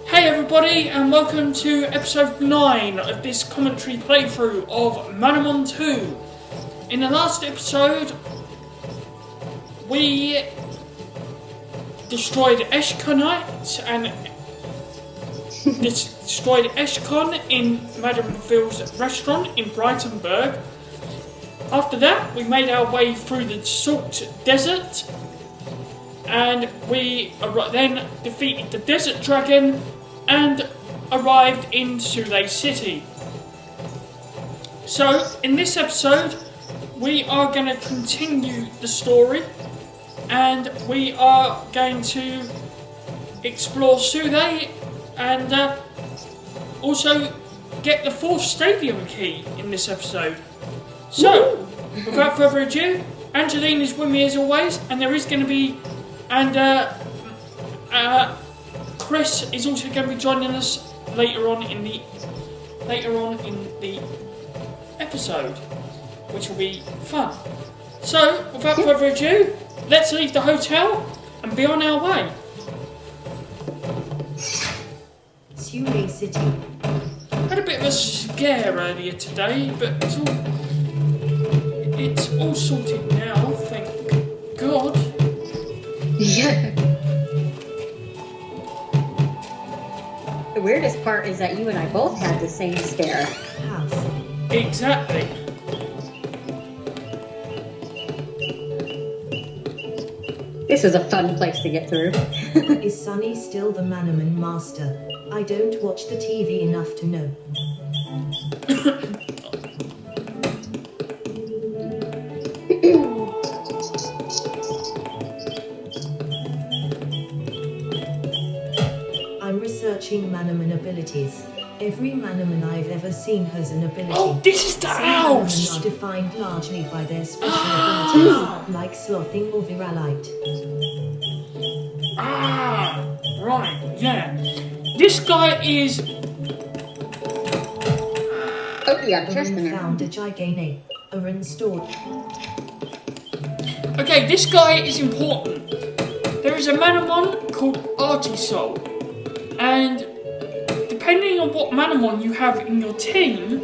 Hey everybody, and welcome to episode 9 of this commentary playthrough of Manamon 2. In the last episode, we destroyed Eshkonite and destroyed Eshkon in Madame Phil's restaurant in Brightonburg. After that, we made our way through the Salt Desert, and we then defeated the Desert Dragon and arrived in Sule City. So, in this episode, we are going to continue the story, and we are going to explore Sule and also get the 4th stadium key in this episode. So, without further ado, Angeline is with me as always, and there is going to be, Chris is also going to be joining us later on in the episode, which will be fun. So, without further ado, let's leave the hotel and be on our way. Sule City. Had a bit of a scare earlier today, but it's all sorted now, thank God. Yeah. The weirdest part is that you and I both had the same scare. House. Exactly. This was a fun place to get through. Is Sunny still the Manamon master? I don't watch the TV enough to know. I'm researching Manamon abilities. Every Manamon I've ever seen has an ability. Oh, this is the Some house! Manamon are defined largely by their special abilities, like slothing or viralite. Ah, right, yeah. This guy is... Oh, yeah, chest Arun in there. found a Gigane. Arun stored. Okay, this guy is important. There is a Manamon called Artisol, and depending on what Manamon you have in your team,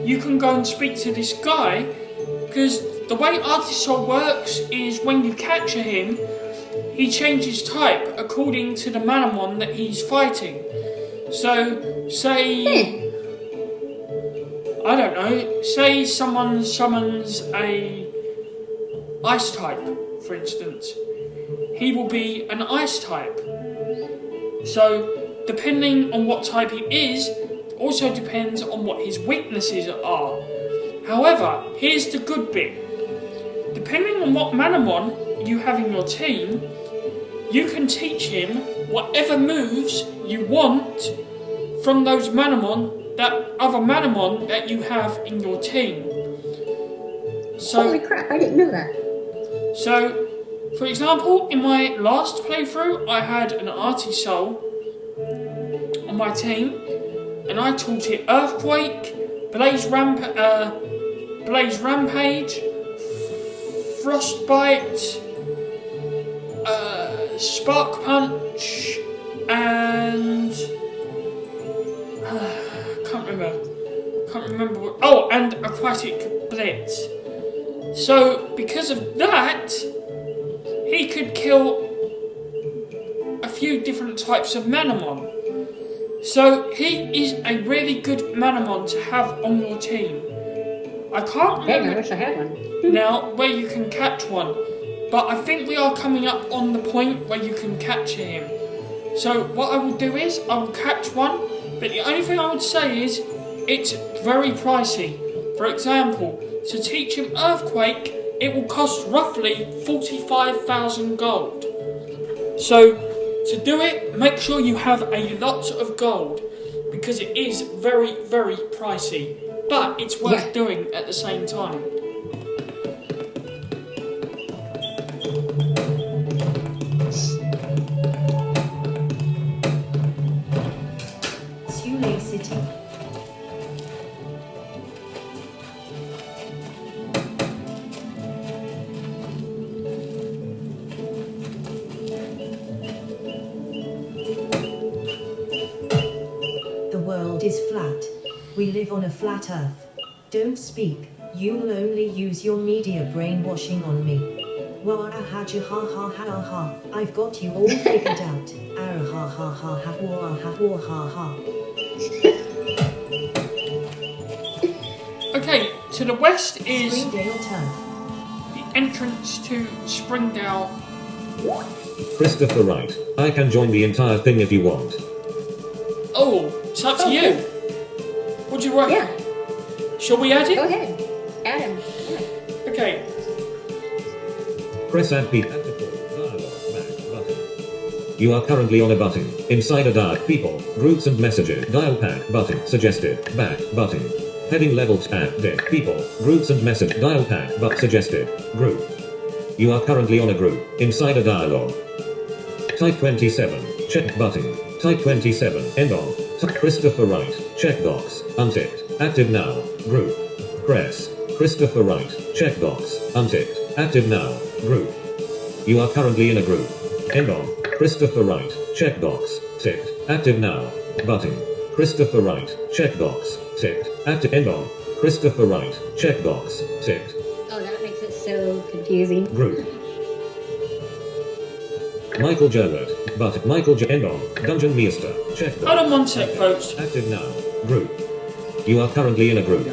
you can go and speak to this guy, because the way Artisol works is when you capture him, he changes type according to the Manamon that he's fighting. So, say... I don't know, say someone summons a ice type, for instance. He will be an ice type. So, depending on what type he is, also depends on what his weaknesses are. However, here's the good bit. Depending on what Manamon you have in your team, you can teach him whatever moves you want from those Manamon, that other Manamon that you have in your team. So, Holy crap, I didn't know that. So, for example, in my last playthrough, I had an Artisol on my team, and I taught it Earthquake, Blaze Rampage, Frostbite, Spark Punch, and can't remember what. Oh, and Aquatic Blitz. So, because of that, he could kill a few different types of Manamon. So, he is a really good Manamon to have on your team. I can't Dang, I remember wish I had one. now where you can catch one, but I think we are coming up on the point where you can capture him. So, what I will do is, I will catch one, but the only thing I would say is, it's very pricey. For example, to teach him Earthquake, it will cost roughly 45,000 gold. So, to do it, make sure you have a lot of gold, because it is very, very pricey. But it's worth doing at the same time. Sule City. is flat. We live on a flat earth. Don't speak. You'll only use your media brainwashing on me. Wah ha ha ha ha ha. I've got you all figured out. Ara ha ha ha ha wah ha wah ha ha. Okay, to the west is Springdale Turf. the entrance to Springdale. Christopher Wright. I can join the entire thing if you want. Oh, it's up to you. What do you reckon? Yeah, Shall we add go it? ahead. Add him. Yeah. Okay. Press add people. Dialogue back button. You are currently on a button. Inside a dial. People, groups and messages. Dial pack button. Suggested. Back button. Heading levels add deck. People, groups and message. Dial pack but suggested. Group. You are currently on a group. Inside a dialogue. Type 27. Check button. Type 27. End on. Type Christopher Wright. Checkbox. Unticked. Active now. Group. Press. Christopher Wright. Checkbox. Unticked. Active now. Group. You are currently in a group. End on. Christopher Wright. Checkbox. Ticked. Active now. Button. Christopher Wright. Checkbox. Ticked. Active. End on. Christopher Wright. Checkbox. Ticked. Oh, that makes it so confusing. Group. Michael Gerard. But Michael End on. Dungeon Meester. Checkbox. Hold on one sec, folks. Active now. Group. You are currently in a group.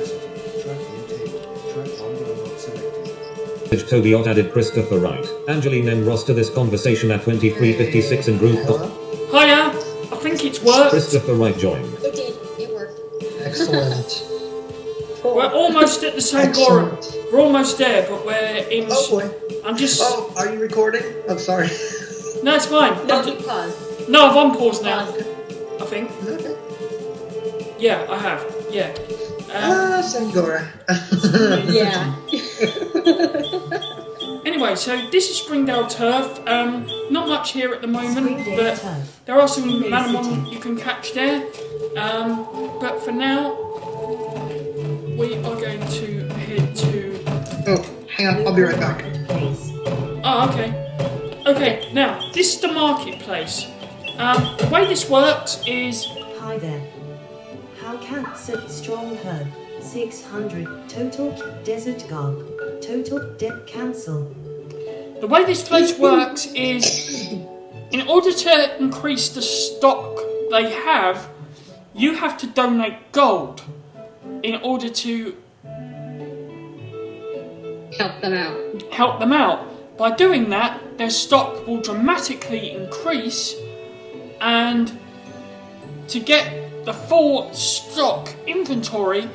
Tobiot added Christopher Wright. Angeline M. Ross to this conversation at 23:56 in group. Hiya. I think it's worked. Christopher Wright joined. It did. It worked. Excellent. We're almost at the same goal. Excellent. We're almost there, but we're in. Oh boy. I'm just. Oh, are you recording? I'm sorry. No, it's fine. No, I'm you ju- pause. No, I've unpaused now. Pause. I think. Okay. Yeah, I have. Yeah. Sangora. Yeah. Anyway, so this is Springdale Turf. Not much here at the moment, Springdale but Turf. there are some Springdale Manamon City. you can catch there. But for now, we are going to head to. Oh, hang on. I'll be right back. Place. Oh, okay. Okay, now this is the marketplace. The way this works is Hi there. How can strong herb 600 total desert garb total cancel. the way this place works is in order to increase the stock they have, you have to donate gold in order to Help them out. help them out. By doing that, their stock will dramatically increase, and to get the full stock inventory,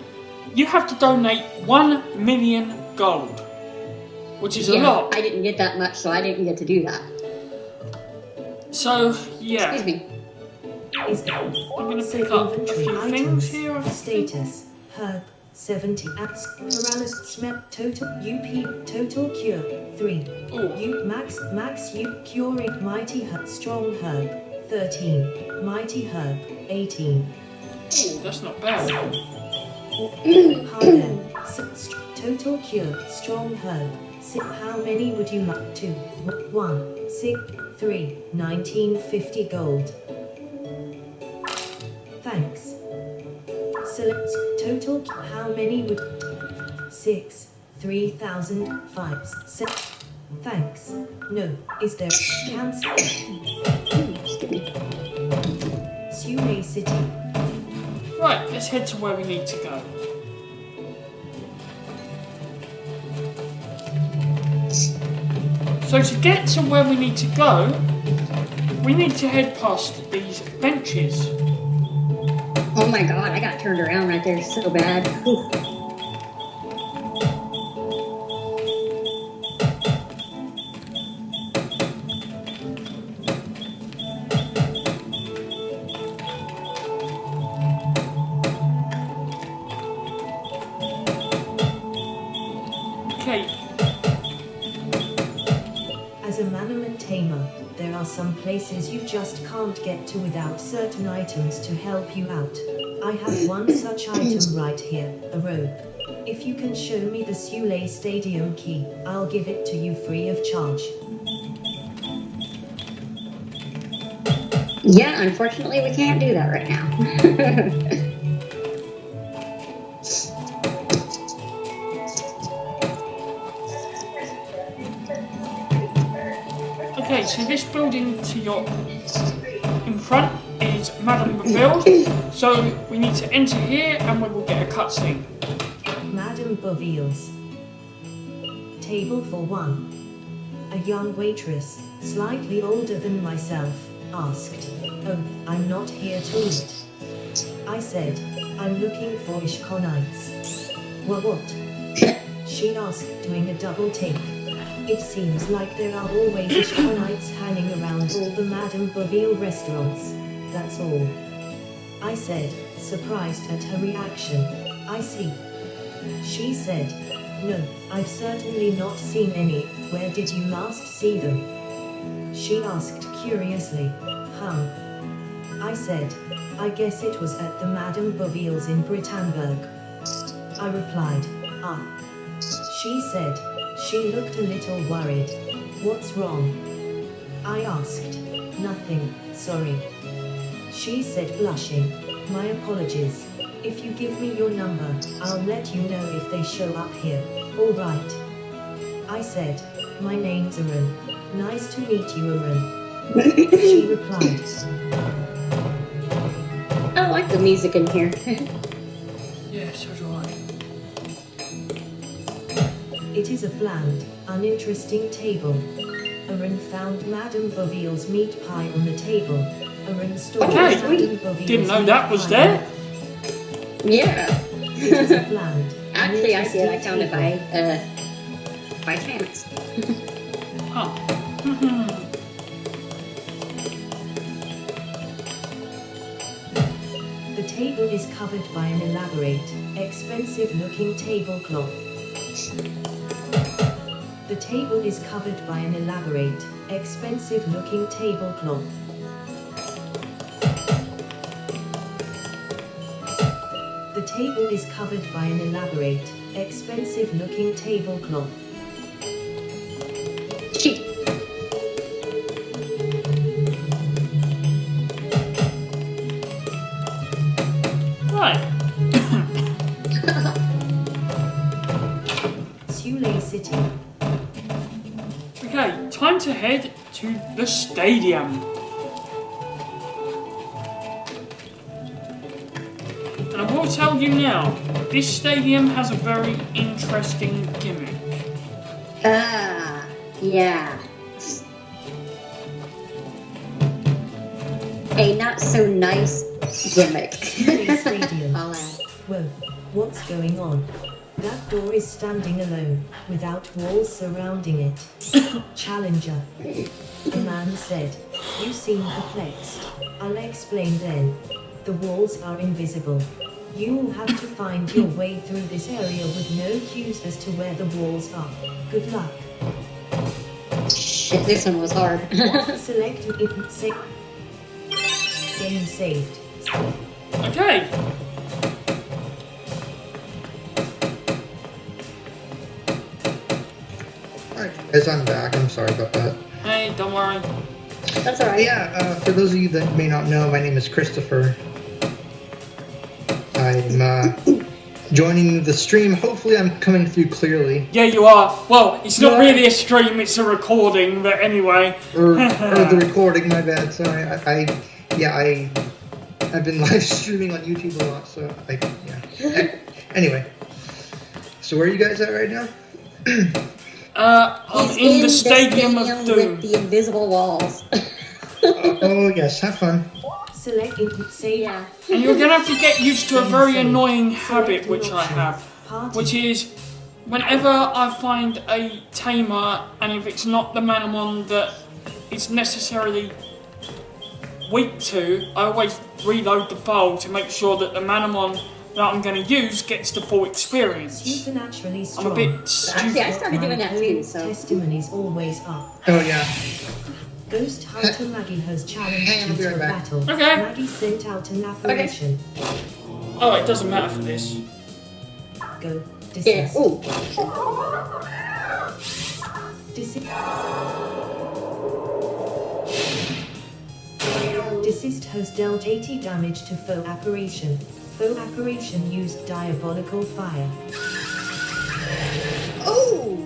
you have to donate 1 million gold, which is a lot. I didn't get that much, so I didn't get to do that. So, yeah, Excuse me. Is I'm going to pick up a few things here. I think. Status herb 70 apps paralysis smep total UP total cure 3 Ooh. U max U curing mighty herb strong herb 13 mighty herb 18 Ooh, that's not bad. harder total cure strong herb how many would you like? 2 1 6 3 1950 gold. Thanks. Select total. How many would? 6 3,005. Thanks. No. Is there cancel? Sule City. Right, let's head to where we need to go. So to get to where we need to go, we need to head past these benches. Oh my god, I got turned around right there so bad. Whew. Okay, As a Manamon tamer, there are some places you just can't get to without certain items to help you out. I have one such item right here, a rope. If you can show me the Sule Stadium key, I'll give it to you free of charge. Yeah, unfortunately we can't do that right now. Okay, so this building to your in front is Madame Revealed. So we need to enter here and we will get a cutscene. Madame Bouville's. Table for one. A young waitress, slightly older than myself, asked, "Oh, I'm not here to eat." I said, "I'm looking for Ishkonites." What? She asked, doing a double take. It seems like there are always Ishkonites hanging around all the Madame Bouville restaurants. That's all. I said, surprised at her reaction. I see. She said, "No, I've certainly not seen any. Where did you last see them?" She asked curiously. I said, "I guess it was at the Madame Bouville's in Britannburg." I replied, "Ah." She said. She looked a little worried. "What's wrong?" I asked. "Nothing, sorry." She said, blushing. "My apologies. If you give me your number, I'll let you know if they show up here. All right." I said, "My name's Aaron. Nice to meet you, Aaron." She replied. I like the music in here. Yeah, so do I. It is a bland, uninteresting table. Aaron found Madame Bouville's meat pie on the table. Aaron stole Okay, Madame Bouville's didn't know meat that was pie. there. Yeah. It is a bland, Actually, I did. I uninteresting found it table. by chance. Huh. The table is covered by an elaborate, expensive-looking tablecloth. The table is covered by an elaborate, expensive-looking tablecloth. The table is covered by an elaborate, expensive-looking tablecloth. She. Right. Sule City. Okay, time to head to the stadium. And I will tell you now, this stadium has a very interesting gimmick. Yeah. A not so nice gimmick. Sule Stadium. I'll add. Whoa, what's going on? That door is standing alone, without walls surrounding it. Challenger. The man said. You seem perplexed. I'll explain then. The walls are invisible. You will have to find your way through this area with no cues as to where the walls are. Good luck. Shit, this one was hard. Select it. Game saved. Okay. Alright, guys, I'm back. I'm sorry about that. Hey, don't worry. That's alright. Yeah, for those of you that may not know, my name is Christopher. I'm joining the stream. Hopefully I'm coming through clearly. Yeah, you are. Well, it's not Yeah. really a stream, it's a recording, but anyway. Or the recording, my bad, sorry. I've been live streaming on YouTube a lot, so yeah. Anyway. So where are you guys at right now? I'm He's in the Stadium of Doom. with the invisible walls. Oh yes, have fun. Select input save. Yeah. And you're going to have to get used to a very annoying habit which I have, which is whenever I find a tamer, and if it's not the Manamon that it's necessarily weak to, I always reload the file to make sure that the Manamon that I'm going to use gets the full experience. Supernaturally I'm strong. a bit stupid. Yeah, I started doing that too, so. Testimonies always up. Oh yeah. Ghost Hunter Maggie has challenged Hang on, I'll you be to right a back. battle. Okay. Maggie sent out an apparition. Oh, it doesn't matter for this. Go. Yeah. Desist. Ooh. Desist has dealt 80 damage to foe apparition. Foe apparition used diabolical fire. Oh!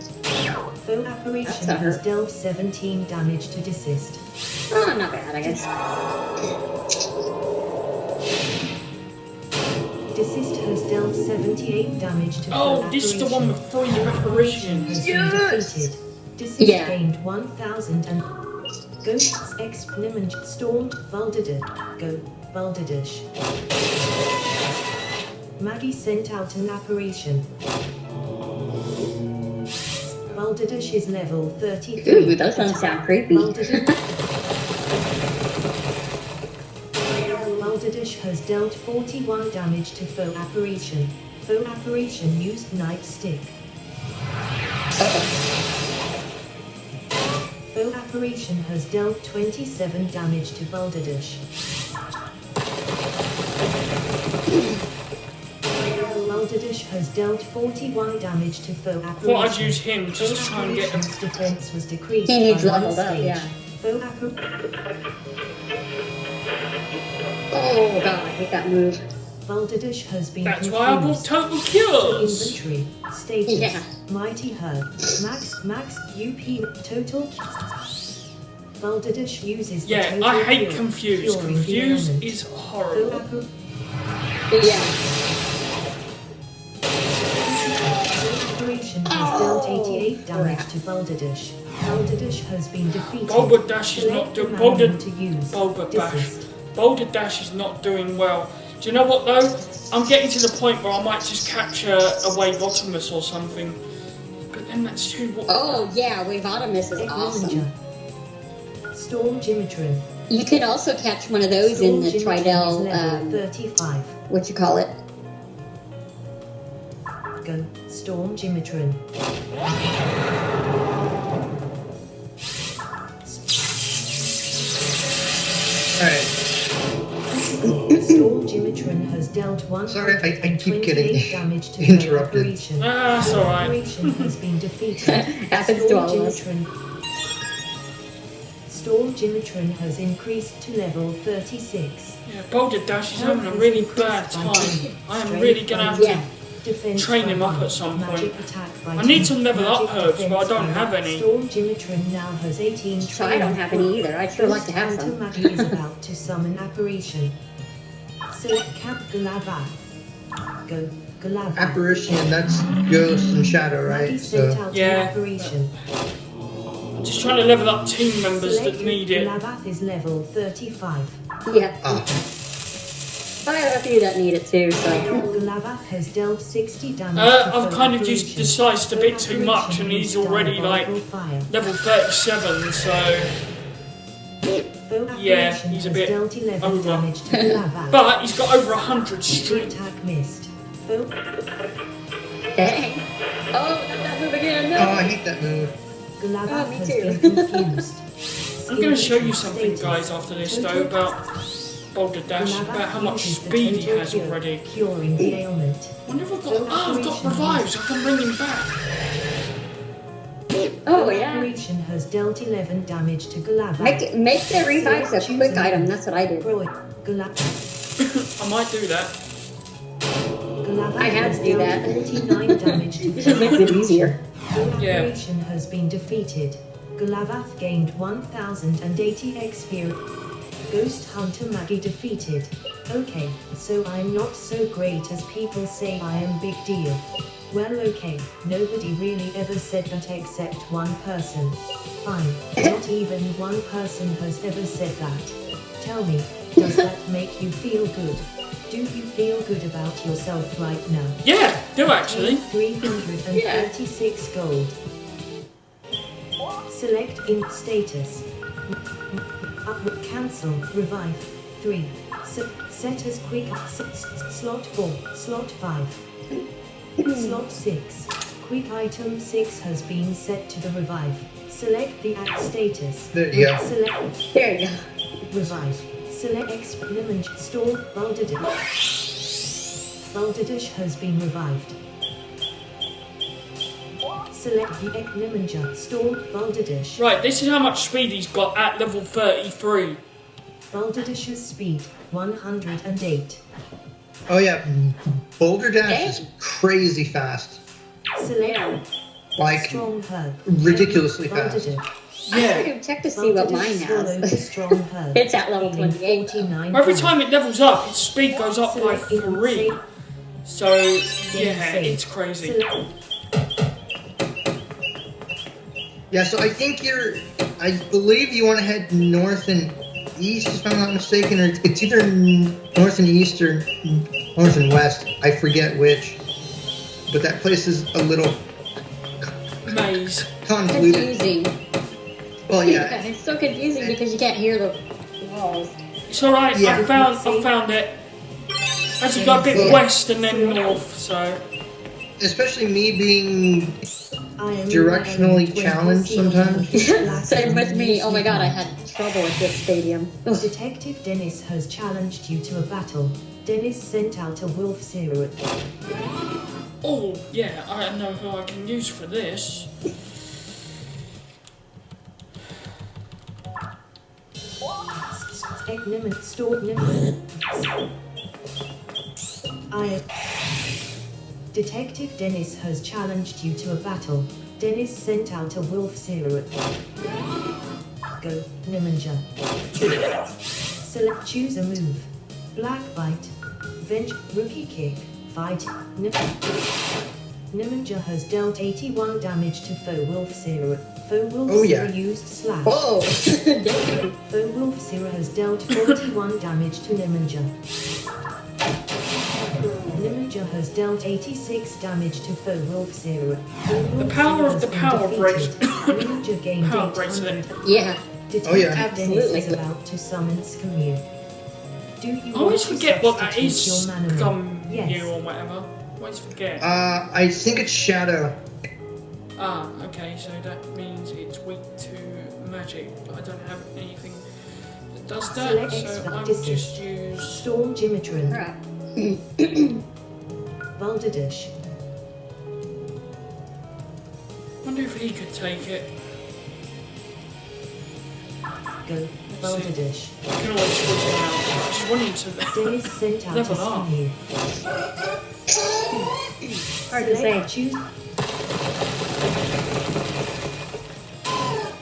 Foe Foe apparition That's not has hurt. dealt 17 damage to desist. Oh, not bad, I guess. Desist has dealt 78 damage to Oh, foe this is the one with 3 apparition has apparitions. been Yes! defeated. Desist Yeah. gained 1000 and Ghosts Exponiment stormed Baldada. Go, Baldadish. Maggie sent out an apparition. Baldadish is level 33. Ooh, those don't sound creepy. Baldadish has dealt 41 damage to foe apparition. Foe apparition used nightstick. Foe apparition has dealt 27 damage to Baldadish. Baldadish has dealt 41 damage to foe apparition. Thought I'd use him just to try and get him. Apparition's defense was decreased He needs by one leveled up, stage. yeah. Foe Oh god, I hate that move. Baldadish has been That's why I bought confused. total cures. Inventory, status, Yeah. Mighty Herd, max, UP, total. Baldadish uses the Yeah, total I hate cure, Confused. curing the Confused ailment. is Foe horrible. Yeah. Apparition has dealt 88 damage to Baldadish. Baldadish has been defeated. Balderdash is Select not the doing Manamon to use. Balderdash. Desist. Balderdash is not doing well. Do you know what though? I'm getting to the point where I might just catch a Wave Optimus or something. But then that's too. Oh yeah, Wave Optimus is awesome. Ninja. Storm Jimatron. You can also catch one of those in the Storm Jimatron is Tridel, level 35. what you call it? Go, Storm Jimatron. Alright. Storm Jimatron has dealt Sorry, I keep 128 getting damage to interrupted. Apparition. Ah, that's alright. Apparition has been defeated. Happens to all of us. Storm Jimatron has increased to level 36. Yeah, Balderdash is having a really bad time. I am really gonna have Yeah. to. Defense Train by him up one. at some Magic point. attack by I need two. some level up Magic herbs, but I defense don't by have one. any. Storm Jimatron now has 18 So I don't have any either. I'd sure like to have Ghost some. Hunter Maggie is about to summon apparition. Select Cap Galava. Go, Galava. Apparition, that's Ghost and Shadow, Maggie right? sent So, out Yeah. an apparition. I'm just trying to level up team members Select that need it. Galavath is level 35. Yeah. ah, I have a few that need it too, so. Galavath has dealt 60 damage. to I've foe kind of used apparition. Decist a Foe bit too much, apparition and he's used already like diabolical fire. level 37, so. Foe Yeah, apparition he's a has bit dealt 11 over. damage to Galavath. But he's got over 100 streak. Attack missed. Foe Dang. Oh, not that move again. oh, No. I hate that move. Galavath Oh, me has too. been confused. I'm going to show you something, Status. guys, after this though, about Balderdash, about how much uses the speed he total has cure, already. Curing the ailment. I wonder if I've got. Oh, I've got revives. I can bring him back. Oh Foe yeah. apparition has dealt 11 damage to Galavath. Make the revives a Choose quick an item. item. That's what I did. Galavath. I might do that. Galavath I had has to do dealt that. 49 damage to This just makes it easier. Foe Yeah. apparition has been defeated. Galavath gained 1080 experience. Ghost Hunter Maggie defeated. Okay, so I'm not so great as people say I am big deal. Well okay, nobody really ever said that except one person. Fine, not even one person has ever said that. Tell me, does that make you feel good? Do you feel good about yourself right now? Yeah, do actually. 336 gold. Select in status. Cancel. Revive. 3. Set as quick. Slot 4. Slot 5. Slot 6. Quick item 6 has been set to the revive. Select the act status. There you go. Select There you go. revive. Select experiment store Baldadish. Baldadish has been revived. Select the Ekniminja store Baldadish. Right, this is how much speed he's got at level 33. Baldadish's speed 108. Oh yeah, Boulder Dash Hey. is crazy fast. Select like Strong herb. ridiculously fast. I have to check to see what mine has. Strong herb. It's at level Healing 28. 49 Every time it levels up, its speed goes up by Select item 3. save. So, yeah, Save. it's crazy. Select- Yeah, so I think I believe you want to head north and east, if I'm not mistaken, or it's either north and east or north and west. I forget which. But that place is a little Maze. convoluted. Confusing. Well, yeah. It's so confusing because you can't hear the walls. It's alright, Yeah. I found it. As you go a bit west and then north, so. Especially me being I am directionally environment challenged when sometimes. Same with me. Oh my god, I had trouble with this stadium. Ugh. Detective Dennis has challenged you to a battle. Dennis sent out a wolf zero. Oh, yeah, I know who I can use for this. Detective Dennis has challenged you to a battle. Dennis sent out a wolf zero. Go, Niminja. Select choose a move. Black bite. Venge, rookie kick. Fight. Niminja has dealt 81 damage to foe wolf zero. Foe wolf Oh, zero yeah. used slash. Oh! Foe wolf zero has dealt 41 damage to Niminja. Niminja has dealt 86 damage to foe wolf zero. The power of the power breaks. Niminja gained Power breaks it. 800. Yeah. Detective Oh, yeah. Dennis Absolutely. is about to summon Scummu. Do you I want always to forget what that substitute is, your Manamon? scum Yes. you or whatever. Always forget. I think it's Shadow. Okay, so that means it's weak to magic, but I don't have anything that does that, Select so expert I will distance. just use... Storm Jimatron. Crap. Balderdash. wonder if he could take it. Go. Balderdash. I can always switch him out. I just want him to... Dennis sent out a Level up. Scummu. Hard to say. Select choose.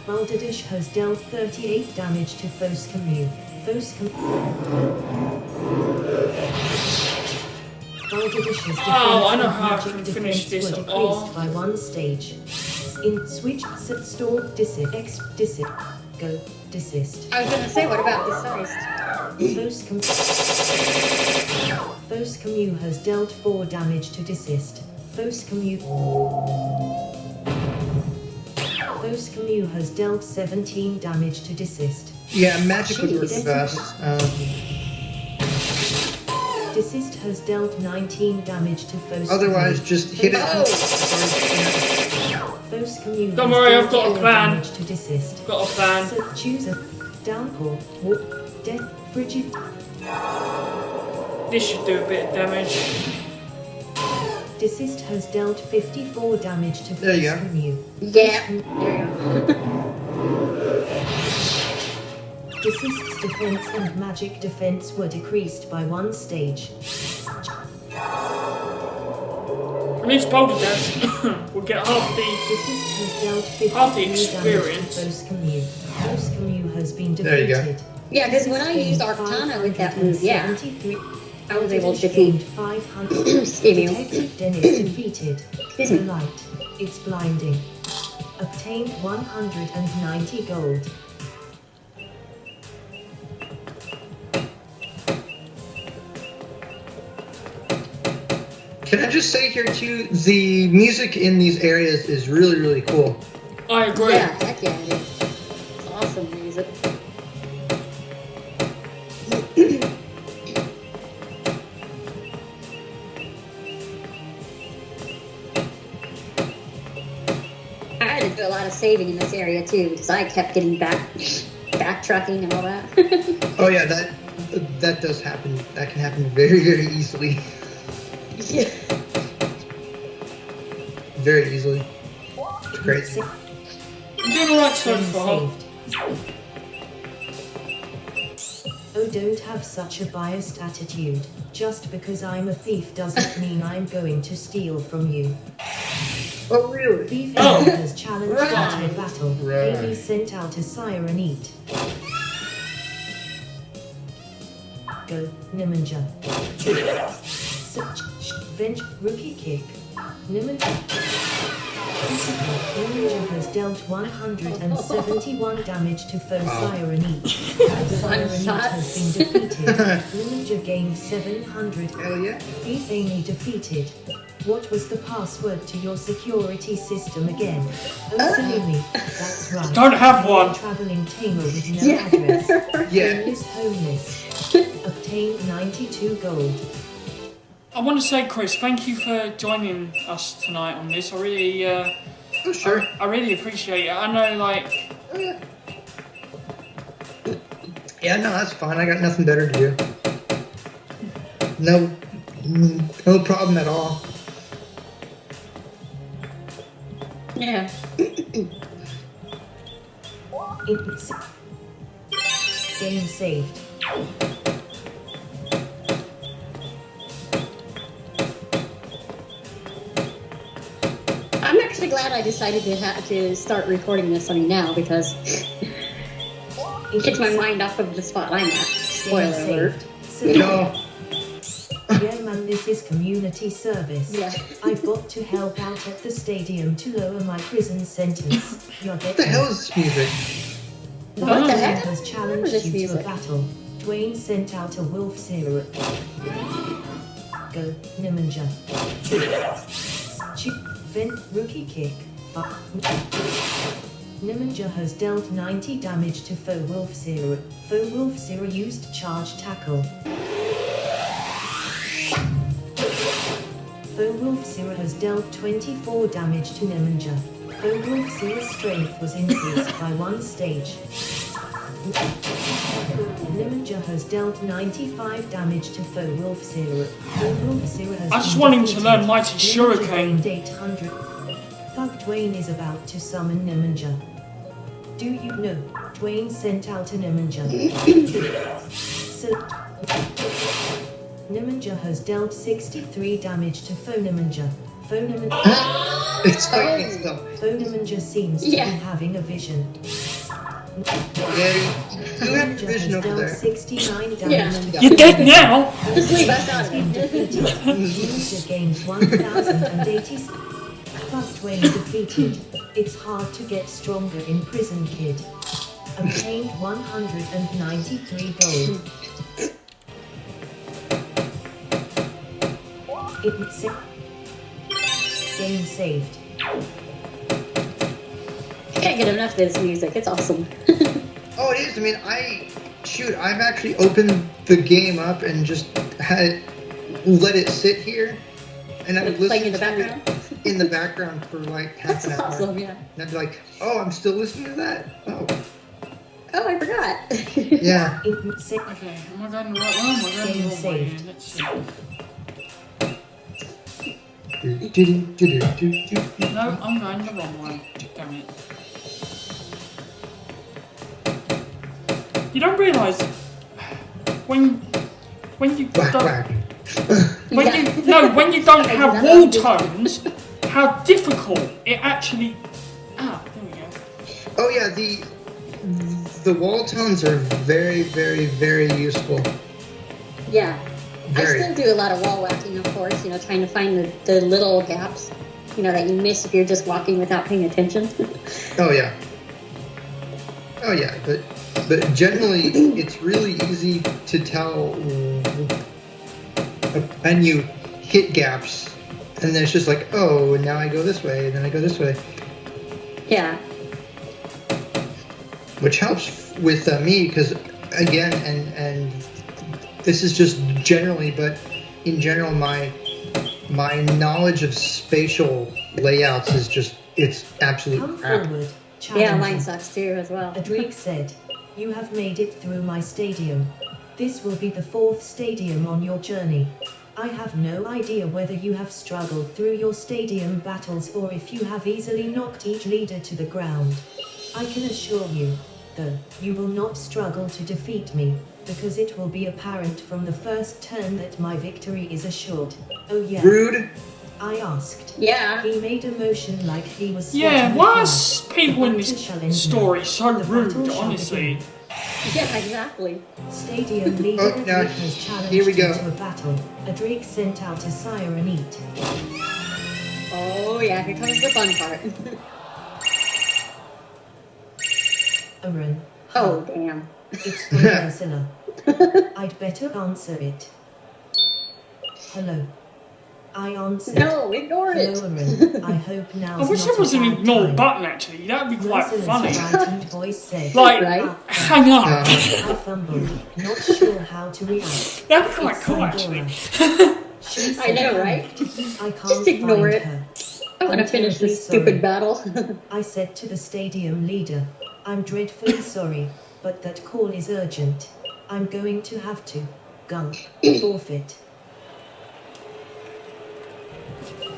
Balderdash has dealt 38 damage to foe Scummu. Balderdash has Oh, I know how I magic can finish defense this were decreased off. by one stage. In switch, store, desist. Go, desist. I was gonna say, what about this size? Foe Scummu has dealt 4 damage to desist. Foe Scummu has dealt 17 damage to desist. Yeah, magic would work Jeez. best. Desist has dealt 19 damage to foe Scummu. Otherwise, just hit it. Oh. Foe Scummu Don't has worry, dealt I've got a 4 plan. damage to desist. Got a plan. So choose a downpour, warp, death, frigid. This should do a bit of damage. Desist has dealt 54 damage to There you go. Scummu. Yeah. There you go. Desist's defense and magic defense were decreased by one stage. At least Balderdash will get half the... Desist has dealt 54 Half the damage experience. to foe Scummu. Foe Scummu has been There you go. defeated. Yeah, because when I used Arcana with that move, yeah, I was able to defeat. 500. Excuse me. Detective Dennis defeated. Excuse The me. light. It's blinding. Obtained 190 gold. Can I just say here too, the music in these areas is really, really cool. I agree. Yeah, heck yeah, it is. It's awesome music. I had to do a lot of saving in this area too, because I kept getting backtracking and all that. Oh yeah, that does happen. That can happen very, very easily. Yeah. Very easily. It's crazy. I'm doing alright so Game far. saved. Oh, don't have such a biased attitude. Just because I'm a thief doesn't mean I'm going to steal from you. Oh, really? Thief Oh. has challenged Right. you to battle. Right. Amy sent out a siren eat. Go, Niminja. Venge, rookie kick. Niminja has dealt 171 damage to foe siren eat. Siren eat shot. has been defeated. Niminja gained 700. Hell yeah. Beef Amy defeated. What was the password to your security system again? Oh, Salumi. That's right. Don't have You're a one. traveling tamer with no Yeah. address. Yeah. Is homeless. Obtained 92 gold. I want to say, Chris, thank you for joining us tonight on this. I really, Oh, sure. I really appreciate it. I know, like, Yeah, no, that's fine. I got nothing better to do. No problem at all. Yeah. It's game saved. I'm actually glad I decided to start recording this on you now because it gets my mind off of the spot I'm at. Spoiler alert. No. Yeah, man, this is community service. Yeah. I've got to help out at the stadium to lower my prison sentence. You're What the hell is this music? What the heck? has What challenged is you this to a music? battle. Dwayne sent out a wolf zero. Go, Niminja. Vent, rookie kick. Fuck. Niminja has dealt 90 damage to foe wolf zero. Foe wolf zero used charge tackle. Foe wolf zero has dealt 24 damage to Niminja. Foe wolf zero's strength was increased by 1 stage. Niminja has dealt 95 damage to foe wolf zero. Foe wolf zero has I just been want him to defeated. learn Mighty Niminja Shuriken. gained 800. Thug Dwayne is about to summon Niminja. Do you know? Dwayne sent out a Niminja. Niminja has dealt 63 damage to foe Niminja. Foe Niminja. It's fighting stuff. Foe Niminja seems to Yeah. be having a vision. Yeah, you have Niminja vision has over dealt there. 69 damage. Yeah. you're dead now. Just leave us out Has of been it. defeated. Niminja gained 1,080. Thug Dwayne defeated. It's hard to get stronger in prison, kid. Obtained 193 gold. It's game saved. Can't get enough of this music. It's awesome. Oh, it is. I mean, I've actually opened the game up and just let it sit here, and I would listen Playing in the to background. it in the background for like half That's an hour. awesome. Yeah. And I'd be like, oh, I'm still listening to that? Oh, Oh, I forgot. yeah. It's Okay, am I going the right way? Am I going the Game wrong way? saved. Let's see. Do-do-do-do-do-do-do. No, I'm going the wrong way. Damn it. You don't realise when you Whack, don't, whack. when you don't have wall tones, how difficult it actually. Ah, there we go. Oh, yeah, the wall tones are very, very, very useful. Yeah. Very. I still do a lot of wall whacking, of course, trying to find the little gaps, that you miss if you're just walking without paying attention. Oh, yeah. Oh, yeah, but generally, it's really easy to tell when you hit gaps, and then it's just like, oh, now I go this way, and then I go this way. Yeah. Which helps with me, because, again, and this is just generally, but in general, my knowledge of spatial layouts is just, it's absolute come crap. forward. Yeah, Challenger. mine sucks too as well. Adric said, "You have made it through my stadium. This will be the 4th stadium on your journey. I have no idea whether you have struggled through your stadium battles or if you have easily knocked each leader to the ground. I can assure you, though, you will not struggle to defeat me, because it will be apparent from the first turn that my victory is assured. Oh yeah. Rude. I asked. Yeah. He made a motion like he was Yeah, swatting why the are fly. people in The battle shall end this story now. so The rude, battle shall honestly? begin. Yeah, exactly. Stadium leader Oh, now, has challenged here we go. you to a battle. A drake sent out a siren eat. Oh, yeah, here comes the fun part. Aaron. Oh, damn. It's from Ursula. I'd better answer it. Hello. I answered. No, ignore it. Hello, Aaron. I hope now's I wish not there was a an bad ignore time. button, actually. That would be quite Ursula's funny. frightened voice said. Like, Right? hang up. Uh, I fumbled, not sure how to react. That'd be quite It's cool, Pandora. actually. She I know, right? I can't Just ignore find it. her. I want to I'm finish terribly this stupid sorry. battle. I said to the stadium leader, I'm dreadfully sorry, but that call is urgent. I'm going to have to forfeit.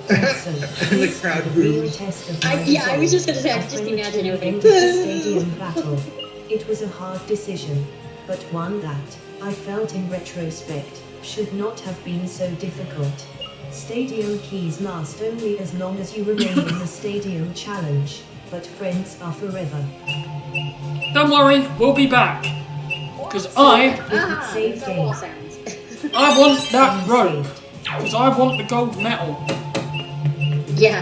So, The this crowd is a real boos. test of I my was just resolve. gonna say, I I can just imagine prematurely everything. ended the stadium battle. It was a hard decision, but one that, I felt in retrospect, should not have been so difficult. Stadium keys last only as long as you remain in the stadium challenge, but friends are forever. Don't worry, we'll be back. Because I There's no wall sounds. want that Friends rope. saved. Because I want the gold medal. Yeah.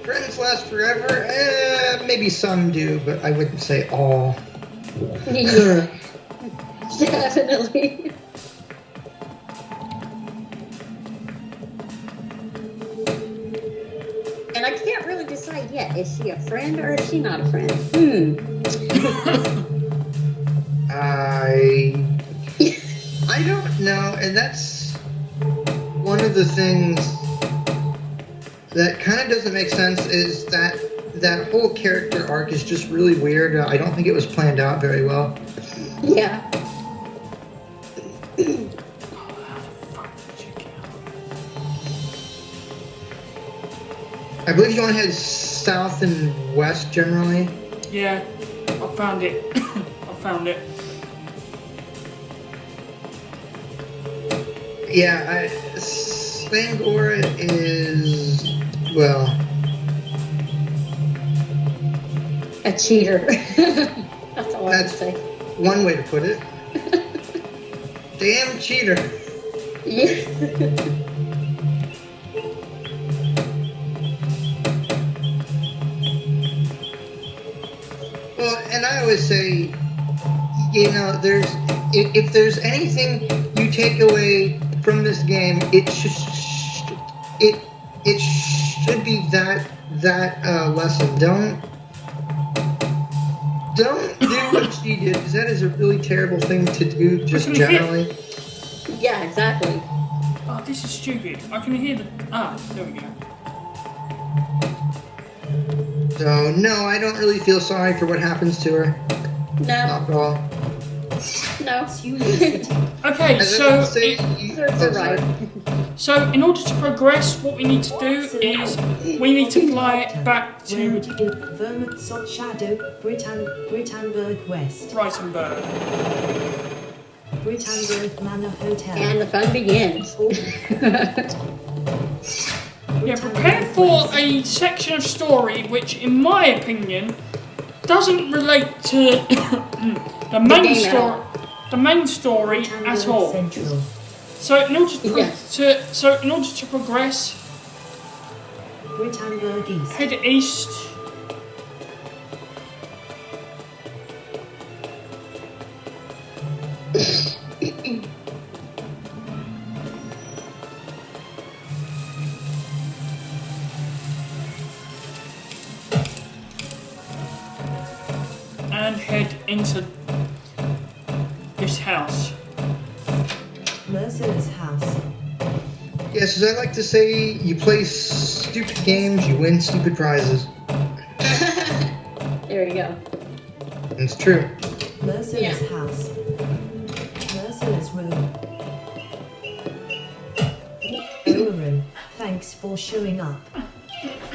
Friends last forever? Maybe some do, but I wouldn't say all. Yeah. Definitely. And I can't really decide yet. Is she a friend or is she not a friend? I don't know, and that's one of the things that kind of doesn't make sense is that whole character arc is just really weird. I don't think it was planned out very well. Yeah. I believe you only had south and west generally. Yeah, I found it. I found it. Yeah, Spangora is, well, A cheater. That's all I can That's- say. one way to put it. Damn cheater. Yeah. Well, and I always say, you know, if there's anything you take away from this game, it should be that lesson. Don't do what she did, because that is a really terrible thing to do, just Wasn't it hit? generally. Yeah, exactly. Oh, this is stupid. I can hear the... Ah, there we go. So no, I don't really feel sorry for what happens to her. No. Not at all. No. You lose it. Okay, As I so... was saying, You're oh, right. sorry. So, in order to progress, what we need to do is we need to fly back Where would to you go? Vermont Salt Shadow, Britannburg West. Brightonburg. Britannburg Manor Hotel. And the fun begins. Yeah, prepare for a section of story which, in my opinion, doesn't relate to the main game at story. all. The main story at Britannburg all. Central. So in order to, Yes. in order to progress, Britannburg East. head east. And head into this house. Mercer's house. Yes, as I like to say, you play stupid games, you win stupid prizes. There you go. It's true. Mercer's Yeah. house. Mercer's room. Owen, thanks for showing up.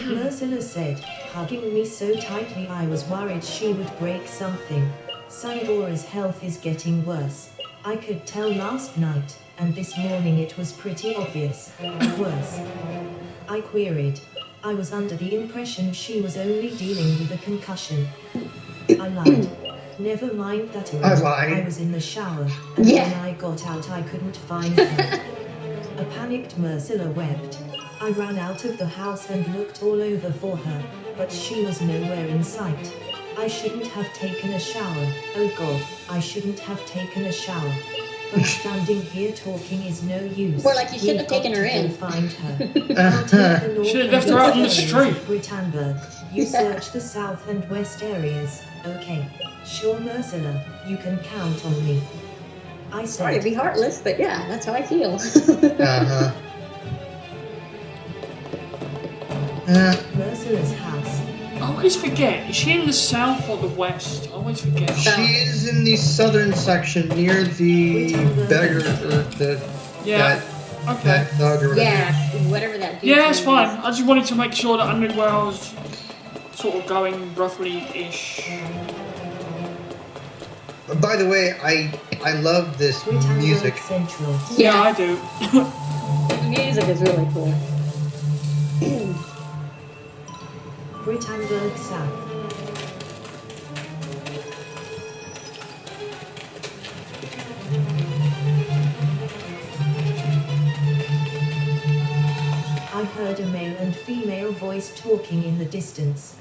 Mercer said, hugging me so tightly I was worried she would break something. Sangora's health is getting worse. I could tell last night, and this morning it was pretty obvious. Worse. I queried. I was under the impression she was only dealing with a concussion. I lied. Never mind that I lied. I was in the shower, and when I got out I couldn't find her. A panicked Ursula wept. I ran out of the house and looked all over for her, but she was nowhere in sight. I shouldn't have taken a shower. Oh God, I shouldn't have taken a shower. But standing here talking is no use. More like you should have We've got taken her to go in. find her. I'll take the north Should have and left her out on the west street. areas of Britannburg. You search the south and west areas. Okay. Sure, Ursula, you can count on me. I Sorry to said. be heartless, but yeah, that's how I feel. Uh-huh. Ursula's house. I always forget. Is she in the south or the west? I always forget. She is in the southern section near the beggar or the Yeah. Okay. that thug or whatever. Yeah, whatever that dude's Yeah, that's name fine. is. I just wanted to make sure that I knew where I was sort of going roughly-ish. By the way, I love this Britannburg music. Central. Yeah, I do. The music is really cool. Britannburg South. I heard a male and female voice talking in the distance.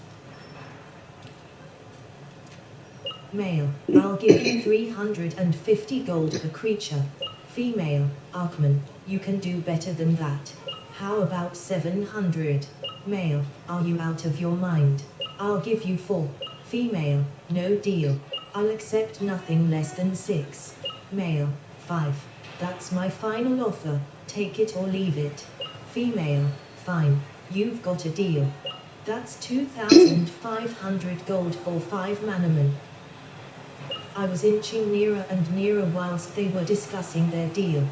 Male, I'll give you 350 gold per creature. Female, Arkman, you can do better than that. How about 700? Male, are you out of your mind? I'll give you 4. Female, no deal. I'll accept nothing less than 6. Male, 5. That's my final offer. Take it or leave it. Female, fine. You've got a deal. That's 2,500 gold for 5 Manamon. I was inching nearer and nearer whilst they were discussing their deal.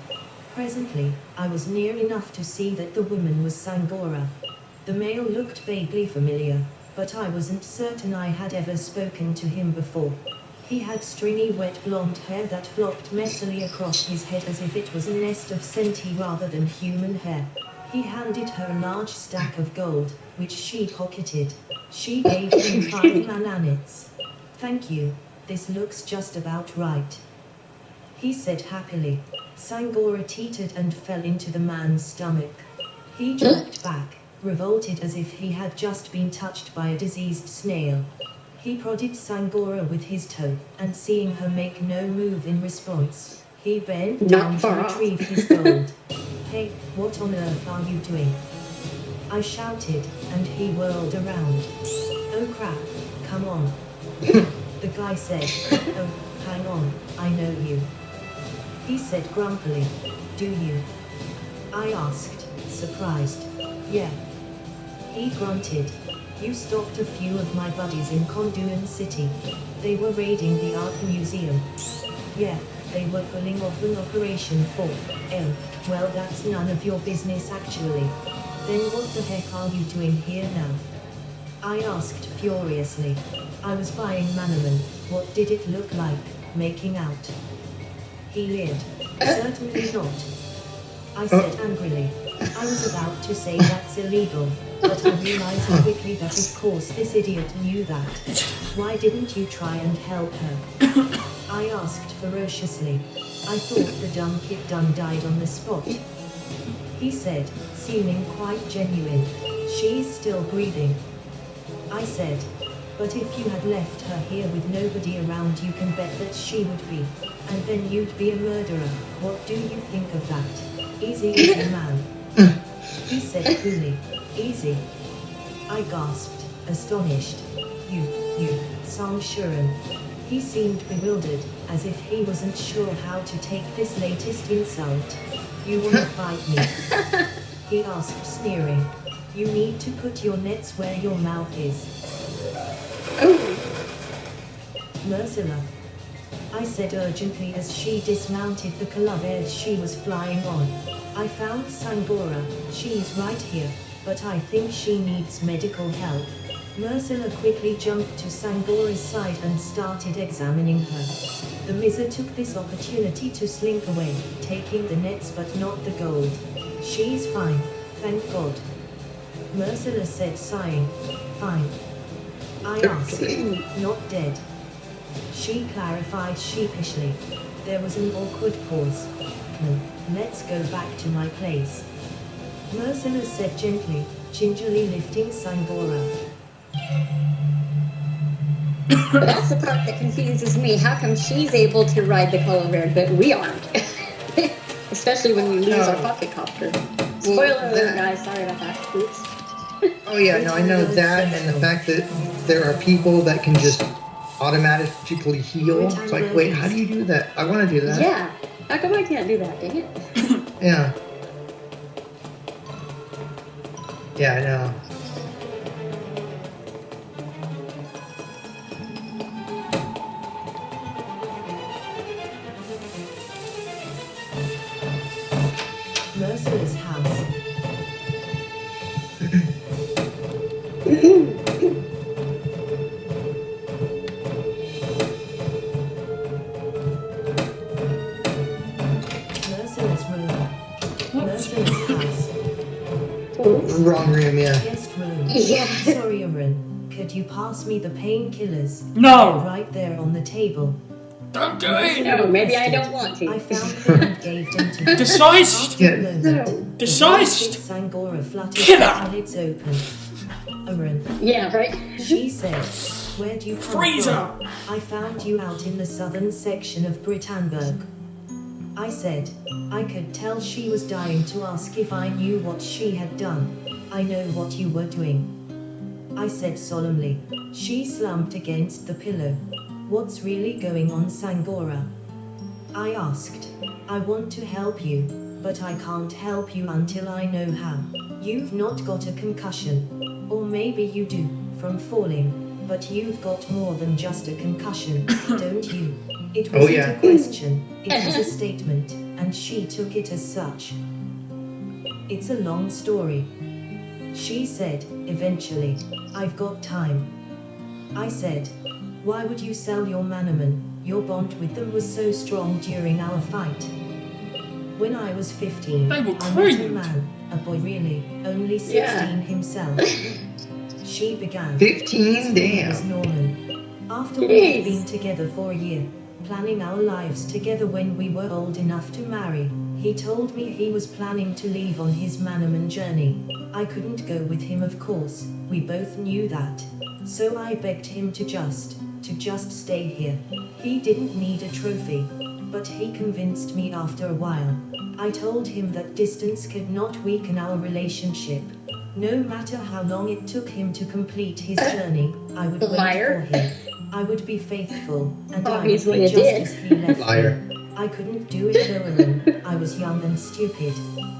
Presently, I was near enough to see that the woman was Sangora. The male looked vaguely familiar, but I wasn't certain I had ever spoken to him before. He had stringy wet blonde hair that flopped messily across his head as if it was a nest of senti rather than human hair. He handed her a large stack of gold, which she pocketed. She gave him 5 mananits. Thank you, this looks just about right. He said happily. Sangora teetered and fell into the man's stomach. He dropped back, revolted as if he had just been touched by a diseased snail. He prodded Sangora with his toe, and seeing her make no move in response, he bent down to far off. retrieve his gold. Hey, what on earth are you doing? I shouted, and he whirled around. Oh crap, come on. The guy said, oh, hang on, I know you. He said grumpily, do you? I asked, surprised. Yeah. He grunted. You stopped a few of my buddies in Konduan City. They were raiding the art museum. Yeah, they were pulling off an operation for, oh, well that's none of your business actually. Then what the heck are you doing here now? I asked furiously. I was buying Manamon. What did it look like, making out? He leered. Certainly not. I said angrily. I was about to say that's illegal, but I realized quickly that of course this idiot knew that. Why didn't you try and help her? I asked ferociously. I thought the dumb kid done died on the spot. He said, seeming quite genuine. She's still breathing. I said, but if you had left her here with nobody around you can bet that she would be. And then you'd be a murderer. What do you think of that? Easy as a man. He said coolly. Easy. I gasped, astonished. You, Song Shuren. He seemed bewildered, as if he wasn't sure how to take this latest insult. You wanna fight me? He asked, sneering. You need to put your nets where your mouth is. Ursula. I said urgently as she dismounted the Kalaved she was flying on. I found Sangora, she's right here, but I think she needs medical help. Mercilla quickly jumped to Sangora's side and started examining her. The Mizza took this opportunity to slink away, taking the nets but not the gold. She's fine, thank God. Mercilla said, sighing. Fine. I asked, not dead. She clarified sheepishly. There was an awkward pause. No, let's go back to my place. Mercilla said gently, gingerly lifting Sangora. That's the part that confuses me. How come she's able to ride the color bear, but we aren't? Especially when we lose our pocket copter. Spoiler alert, guys. Sorry about that. Oops. Oh yeah, no, I know that, and the fact that there are people that can just automatically heal. It's like, wait, how do you do that? I want to do that. Yeah. How come I can't do that? Dang it. Yeah. Yeah, I know. Mercilla's house. Mercilla's room. Mercilla's house. Wrong room, yeah. Guest room. Yeah. Sorry, Aaron. Could you pass me the painkillers? No! Right there on the table. Don't do it! No, maybe I don't want to. I found them and gave them to her. Decisive! After a moment, Decisive! Sangora fluttered Killer! her eyelids open. Aaron, Yeah, right? she said, where'd you come Freezer! from? I found you out in the southern section of Britannburg. I said, I could tell she was dying to ask if I knew what she had done. I know what you were doing. I said solemnly. She slumped against the pillow. What's really going on, Sangora? I asked. I want to help you, but I can't help you until I know how. You've not got a concussion. Or maybe you do, from falling, but you've got more than just a concussion, don't you? It wasn't yeah. a question, it was a statement, and she took it as such. It's a long story. She said, eventually. I've got time. I said, why would you sell your Manamon? Your bond with them was so strong during our fight. When I was 15, They were I met a creamed. man, a boy really, only 16 Yeah. himself. She began. 15? His name was Damn. Norman. After we had Jeez. been together for a year, planning our lives together when we were old enough to marry, he told me he was planning to leave on his Manamon journey. I couldn't go with him, of course, we both knew that. So I begged him to just stay here. He didn't need a trophy, but he convinced me after a while. I told him that distance could not weaken our relationship. No matter how long it took him to complete his journey, I would wait Liar. for him. I would be faithful, and Obviously I would you be just did. as he left Liar. me. I couldn't do it alone. I was young and stupid.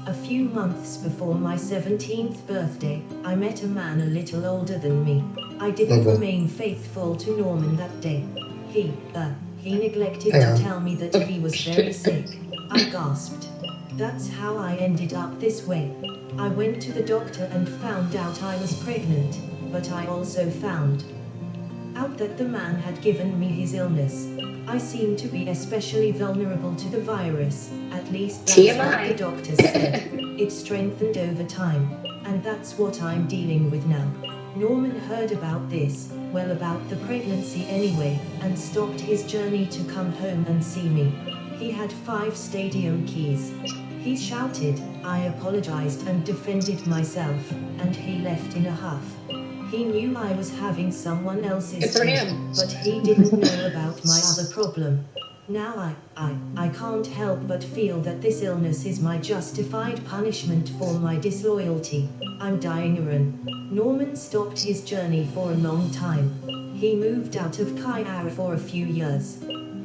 A few months before my 17th birthday, I met a man a little older than me. I didn't Okay. remain faithful to Norman that day. He neglected Hang on. to tell me that he was very sick. I gasped. That's how I ended up this way. I went to the doctor and found out I was pregnant, but I also found out that the man had given me his illness. I seem to be especially vulnerable to the virus, at least that's what TMI. the doctor said. It strengthened over time, and that's what I'm dealing with now. Norman heard about this, well, about the pregnancy anyway, and stopped his journey to come home and see me. He had 5 stadium keys. He shouted, I apologized and defended myself, and he left in a huff. He knew I was having someone else's Good for kid, him. but he didn't know about my other problem. Now I can't help but feel that this illness is my justified punishment for my disloyalty. I'm dying, Aaron. Norman stopped his journey for a long time. He moved out of Kaiara for a few years.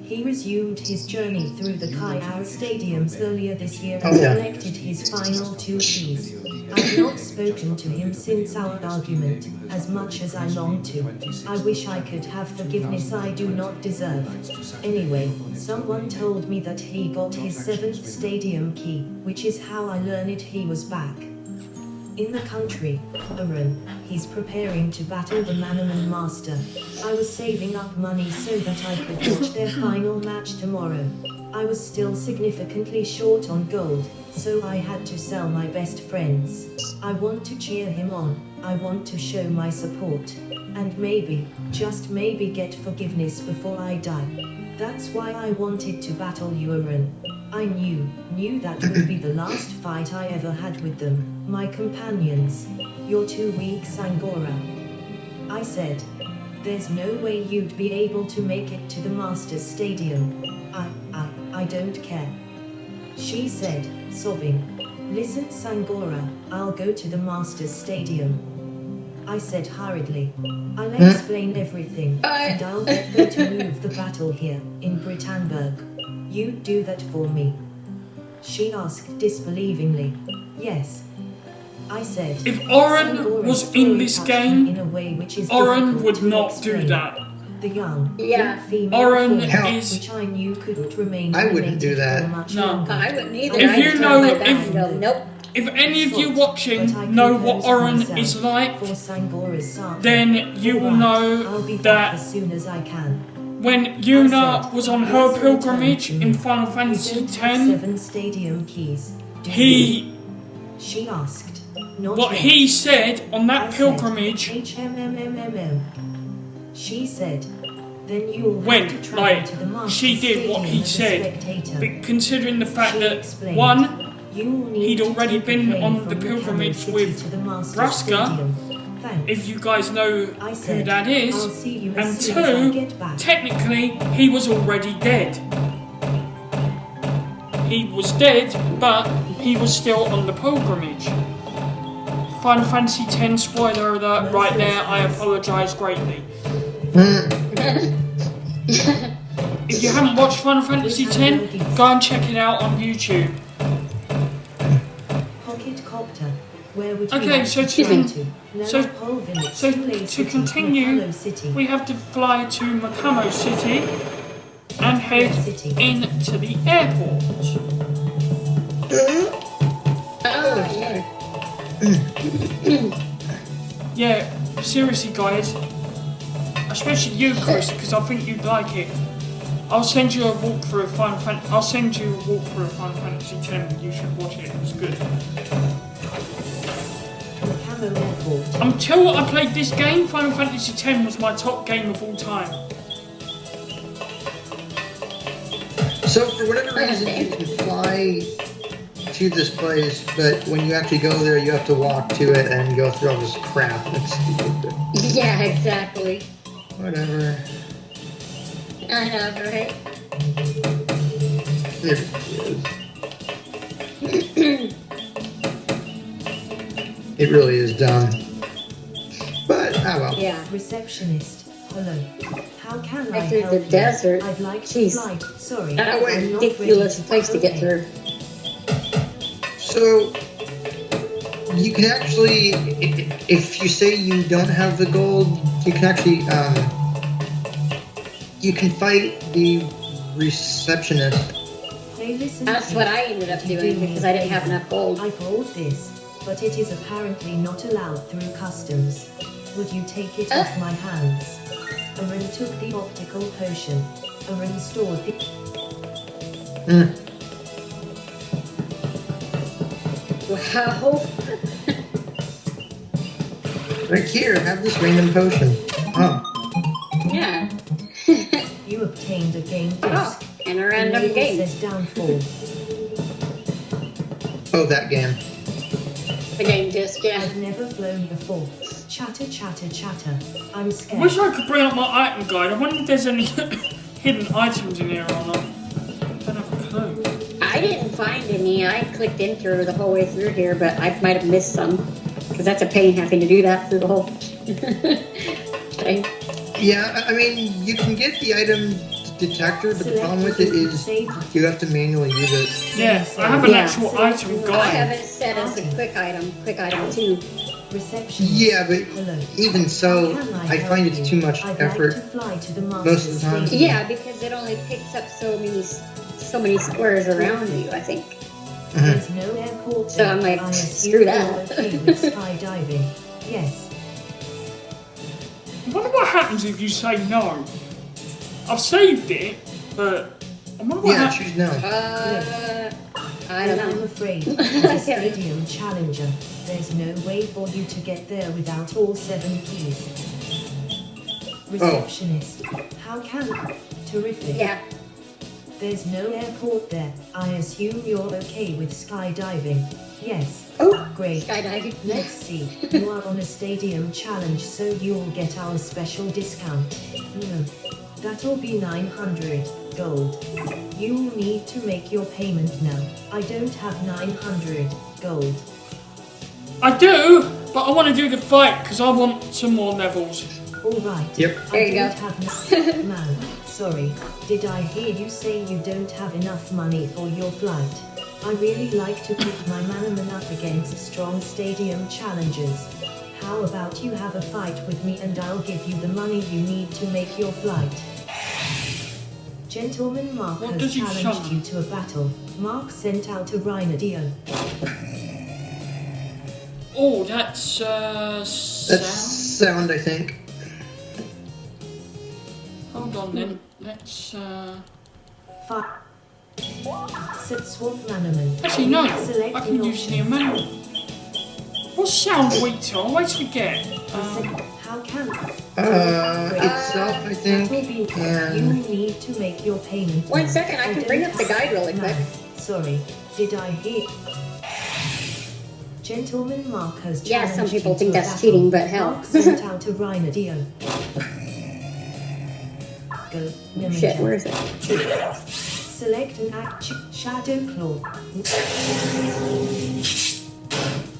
He resumed his journey through the Kaiara stadiums earlier this year and Oh, yeah. collected his final 2 keys. I've not spoken to him since our argument, as much as I long to. I wish I could have forgiveness I do not deserve. Anyway, someone told me that he got his 7th stadium key, which is how I learned he was back. In the country, Arun, he's preparing to battle the Manamon Master. I was saving up money so that I could watch their final match tomorrow. I was still significantly short on gold, so I had to sell my best friends. I want to cheer him on, I want to show my support. And maybe, just maybe get forgiveness before I die. That's why I wanted to battle you, Arun. I knew that would be the last fight I ever had with them, my companions. You're too weak, Sangora. I said. There's no way you'd be able to make it to the Masters Stadium. I don't care. She said, sobbing. Listen, Sangora, I'll go to the Masters Stadium. I said hurriedly. I'll explain everything, and I'll get them to move the battle here, in Britannburg. You do that for me? She asked disbelievingly. Yes. I said. If Oren was in this game, in a way which is Oren would to not explain. do that. The young, Yeah. female Oren form, is. which I knew couldn't remain I wouldn't do animated that. for much No. longer. I wouldn't either. If I'd you turn know- my back if- and go, nope. If any of you But watching I know what composed Oren myself is like, for Sangora's sake. then you will Alright, I'll be know back that as soon as I can. when Yuna was on her pilgrimage in Final You Fantasy don't have X, 7 stadium keys, do you? he She asked. Not what yet. he said on I that said, pilgrimage HMMMMM. She said. Then you'll When, have to travel like, to the Masters she did what Stadium he as a said, spectator. but considering the fact She that explained. one, You will need he'd to already take a been plane on from the Camel pilgrimage City with to the Masters Braska, Stadium. Thanks. if you guys know I who said, that is, I'll see you as and soon as I two, get back. technically he was already dead. He was dead, but he was still on the pilgrimage. Final Fantasy X spoiler alert right there, I apologise greatly. If you haven't watched Final Fantasy X, go and check it out on YouTube. Pocket copter. Where would Okay, you so like to- fly to? so- Lelapolvin, so Tule to City, continue, Mahalo City. We have to fly to Makamo City and head into the airport. Oh, yeah. Yeah, seriously guys, especially you Chris, because I think you'd like it. I'll send you a walkthrough of Final Fantasy. I'll send you a walkthrough of Final Fantasy X. You should watch it. It's good. Macamo Airport. Until I played this game, Final Fantasy X was my top game of all time. So for whatever reason, you can fly to this place, but when you actually go there, you have to walk to it and go through all this crap. That's stupid. Yeah, exactly. Whatever. I know, right? It is. It really is dumb. But, ah well. Yeah. Receptionist. Hello. How can I Right through help the you? desert. I'd like Jeez. to fly. Sorry. That was I'm a not ridiculous ready place to get okay. through. So, you can actually, if you say you don't have the gold, you can actually, you can fight the receptionist. Hey, listen That's here. what I ended up Could you doing do me because a I didn't have favor? enough gold. I bought this, but it is apparently not allowed through customs. Would you take it off my hands? Arun took the optical potion. Arun stored the... Wow. Right here, have this random potion. Oh. Yeah. You obtained a game disc. Oh, and a The random label game. says downfall. Oh, that game. The game disc, yeah. I've never flown before. Chatter, chatter, chatter. I'm I scared. wish I could bring up my item guide. I wonder if there's any hidden items in here or not. I don't have a clue. I didn't find any. I clicked enter the whole way through here, but I might have missed some. Because that's a pain having to do that through the whole thing. Yeah, I mean, you can get the item detector, but the problem with it is you have to manually use it. Yeah, I have an Yeah. actual item I guide. have it set as a quick item 2. Reception. Yeah, but Hello. even so, How can I help find it's you? too much I'd effort. Like to fly to the most of the time. Stadium. Yeah, because it only picks up so many squares around you, I think. There's no airport So there. I'm like, I assume screw you're that. okay with skydiving. Yes. I wonder what happens if you say no. I've saved it, but I wonder what Yeah, happens. choose no. I don't I'm know. afraid, as a stadium challenger, there's no way for you to get there without all 7 keys. Receptionist, how can... Terrific. Yeah. There's no airport there. I assume you're okay with skydiving. Yes. Oh, Great. skydiving. Let's see. You are on a stadium challenge, so you'll get our special discount. No. That'll be 900 gold. You'll need to make your payment now. I don't have 900 gold. I do, but I want to do the fight because I want some more levels. Alright. Yep. There you I go. don't have man, sorry. Did I hear you say you don't have enough money for your flight? I really like to put my Manamon up against strong stadium challengers. How about you have a fight with me and I'll give you the money you need to make your flight? Gentleman Mark What has does he challenged summon? you to a battle. Mark sent out a Rhinadio. Oh, that's That's sound. sound, I think. Hold on then. Let's Swap Manamon. actually no. Select I can an use the option. manual. What sound do we to? I always forget. How can... Itself, I think, You and need to make your payment. One now. second, I can bring up the guide really quick. Sorry, did I hear? Gentleman Mark has Yeah, some challenged people you think to a that's battle. cheating, but hell. Mark sent out a Rhinadio. Go, Shit, where is it? Select an Shadow Claw.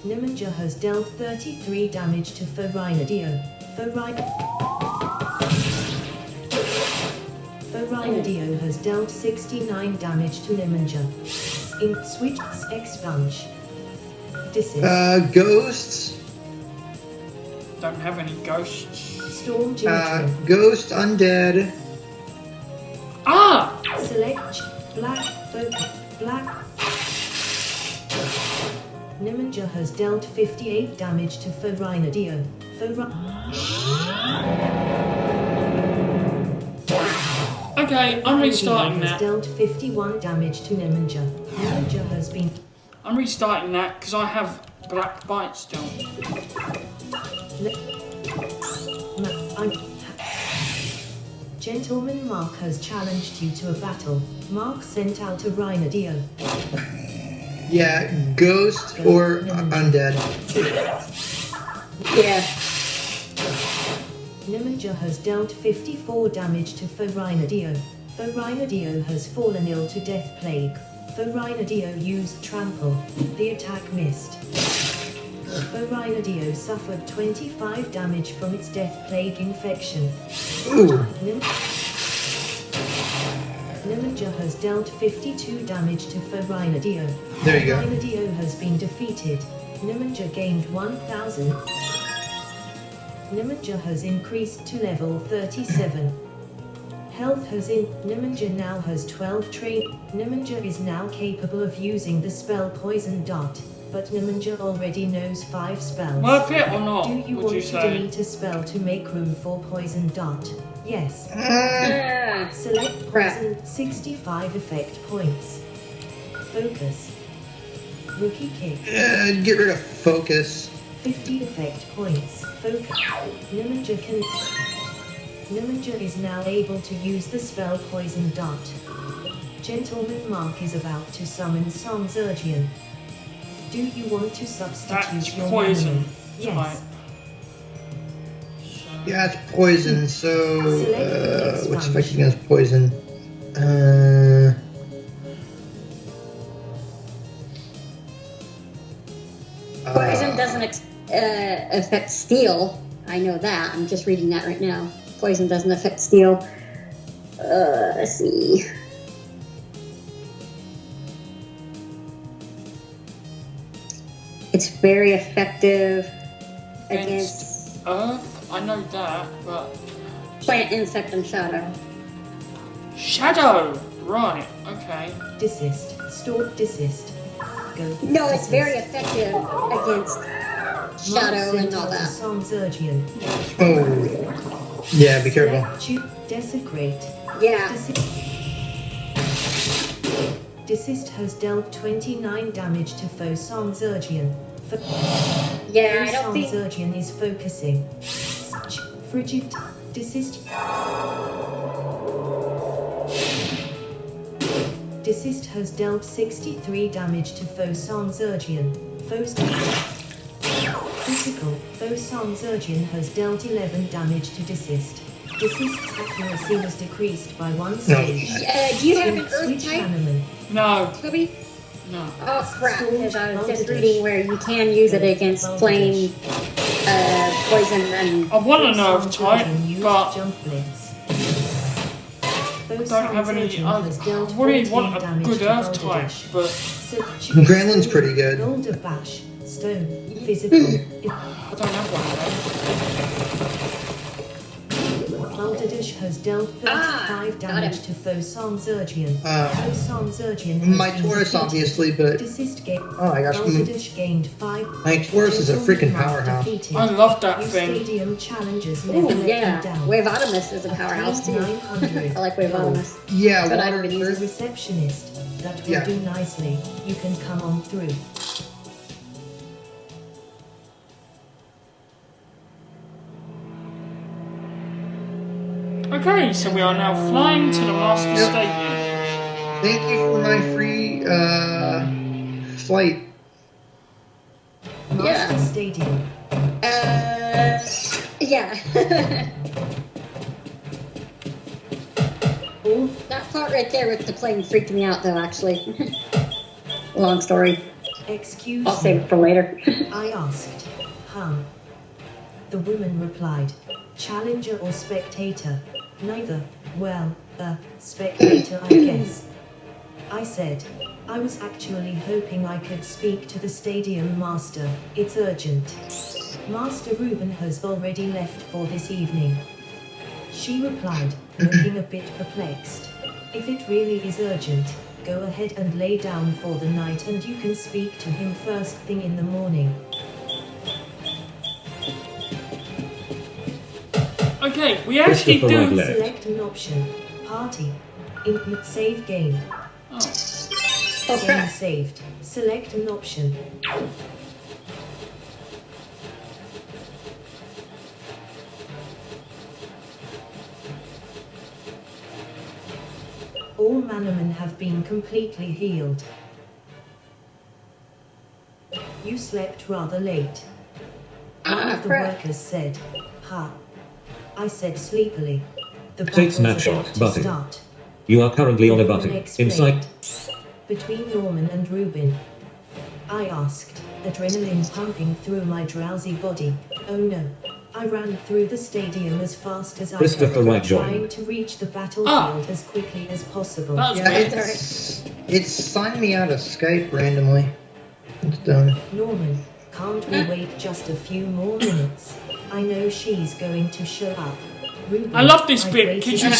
Nimager has dealt 33 damage to Rhinadio. Rhinadio has dealt 69 damage to Nimager. Ink switch expunge. Desist. ghosts. Don't have any ghosts. Storm Children. Ghost, undead. Ah! Select black focus. Black. Nimager has dealt 58 damage to Rhinadio. Okay, I'm restarting has that. dealt 51 damage to Nimager. Nimager has been... I'm restarting that because I have black bite still. Gentleman Mark has challenged you to a battle. Mark sent out a Rhinadio. Yeah, ghost or undead. Yeah. Nimager has dealt 54 damage to Rhinadio. Rhinadio has fallen ill to death plague. Rhinadio used trample. The attack missed. Rhinadio suffered 25 damage from its death plague infection. Ooh. Nimager has dealt 52 damage to Rhinadio. There you go. Rhinadio has been defeated. Nimager gained 1000. Nimager has increased to level 37. Health has Nimager now has 12 train. Nimager is now capable of using the spell Poison Dart, but Nimager already knows 5 spells. Worth it or not, Do you would want you to say? delete a spell to make room for Poison Dart? Yes. Ah, Select crap. Poison 65 effect points. Focus. Rookie kick. Get rid of focus. 50 effect points. Focus. Nimager is now able to use the spell Poison Dart. Gentleman Mark is about to summon Song's Urgian. Do you want to substitute That's your poison. Manamon? Yes. Right. Yeah, it's poison, so Select what's expunge. effective against poison? Poison doesn't affect steel. I know that. I'm just reading that right now. Poison doesn't affect steel. Let's see. It's very effective against Earth, I know that, but plant, insect, and shadow. shadow. Right. Okay. Desist. Store desist. No, it's very effective against shadow and all that. Oh. Yeah, be careful. Desecrate. Yeah. Desist has dealt 29 damage to Fosong Zergian. Yeah, I don't think... Zergian is focusing. Frigid. Desist. Desist has dealt 63 damage to Fosong Zergian. Critical. Fosong Zergian has dealt 11 damage to Desist. Desist's accuracy was decreased by 1 stage. Do you have an earth type? No. Toby? No. Oh crap, because I was just reading where you can use it against plain poison and... I want an earth type, but I don't have any... I really want a good earth type, but... Gremlin's pretty good. Stone. Physical. I don't have one of Balderdish has dealt 35 damage to Fosong Zergian. Fosong Zergian my Taurus, obviously, but... Desist game. Oh, I got Balderdish gained 5... My Taurus is a freaking powerhouse. I love that thing. Stadium challenges Ooh, yeah. Waveotomus is a powerhouse, too. I like Waveotomus. Yeah, but water There is a receptionist. That will do nicely. You can come on through. Okay, so we are now flying to the Master Stadium. Thank you for my free flight. Master Stadium. Yeah. All That part right there with the plane freaked me out, though, actually. Long story. excuse I'll save it for later. I asked. The woman replied. Challenger or spectator? Neither. Well, spectator, I guess. I said. I was actually hoping I could speak to the stadium master. It's urgent. Master Ruben has already left for this evening. She replied, looking a bit perplexed. If it really is urgent, go ahead and lay down for the night and you can speak to him first thing in the morning. Okay, we actually do... Select an option. Party. Input save game. Oh. Game saved. Select an option. All Manamon have been completely healed. You slept rather late. One of the workers said. Ha. I said sleepily. The Take snapshot button. Start. You are currently on a button. Inside. Between Norman and Ruben. I asked, adrenaline pumping through my drowsy body. Oh no. I ran through the stadium as fast as I could, trying to reach the battlefield as quickly as possible. Yeah, it's signed me out of Skype randomly. It's done. Norman, can't we wait just a few more minutes? I know she's going to show up. Ruben, I love this bit because you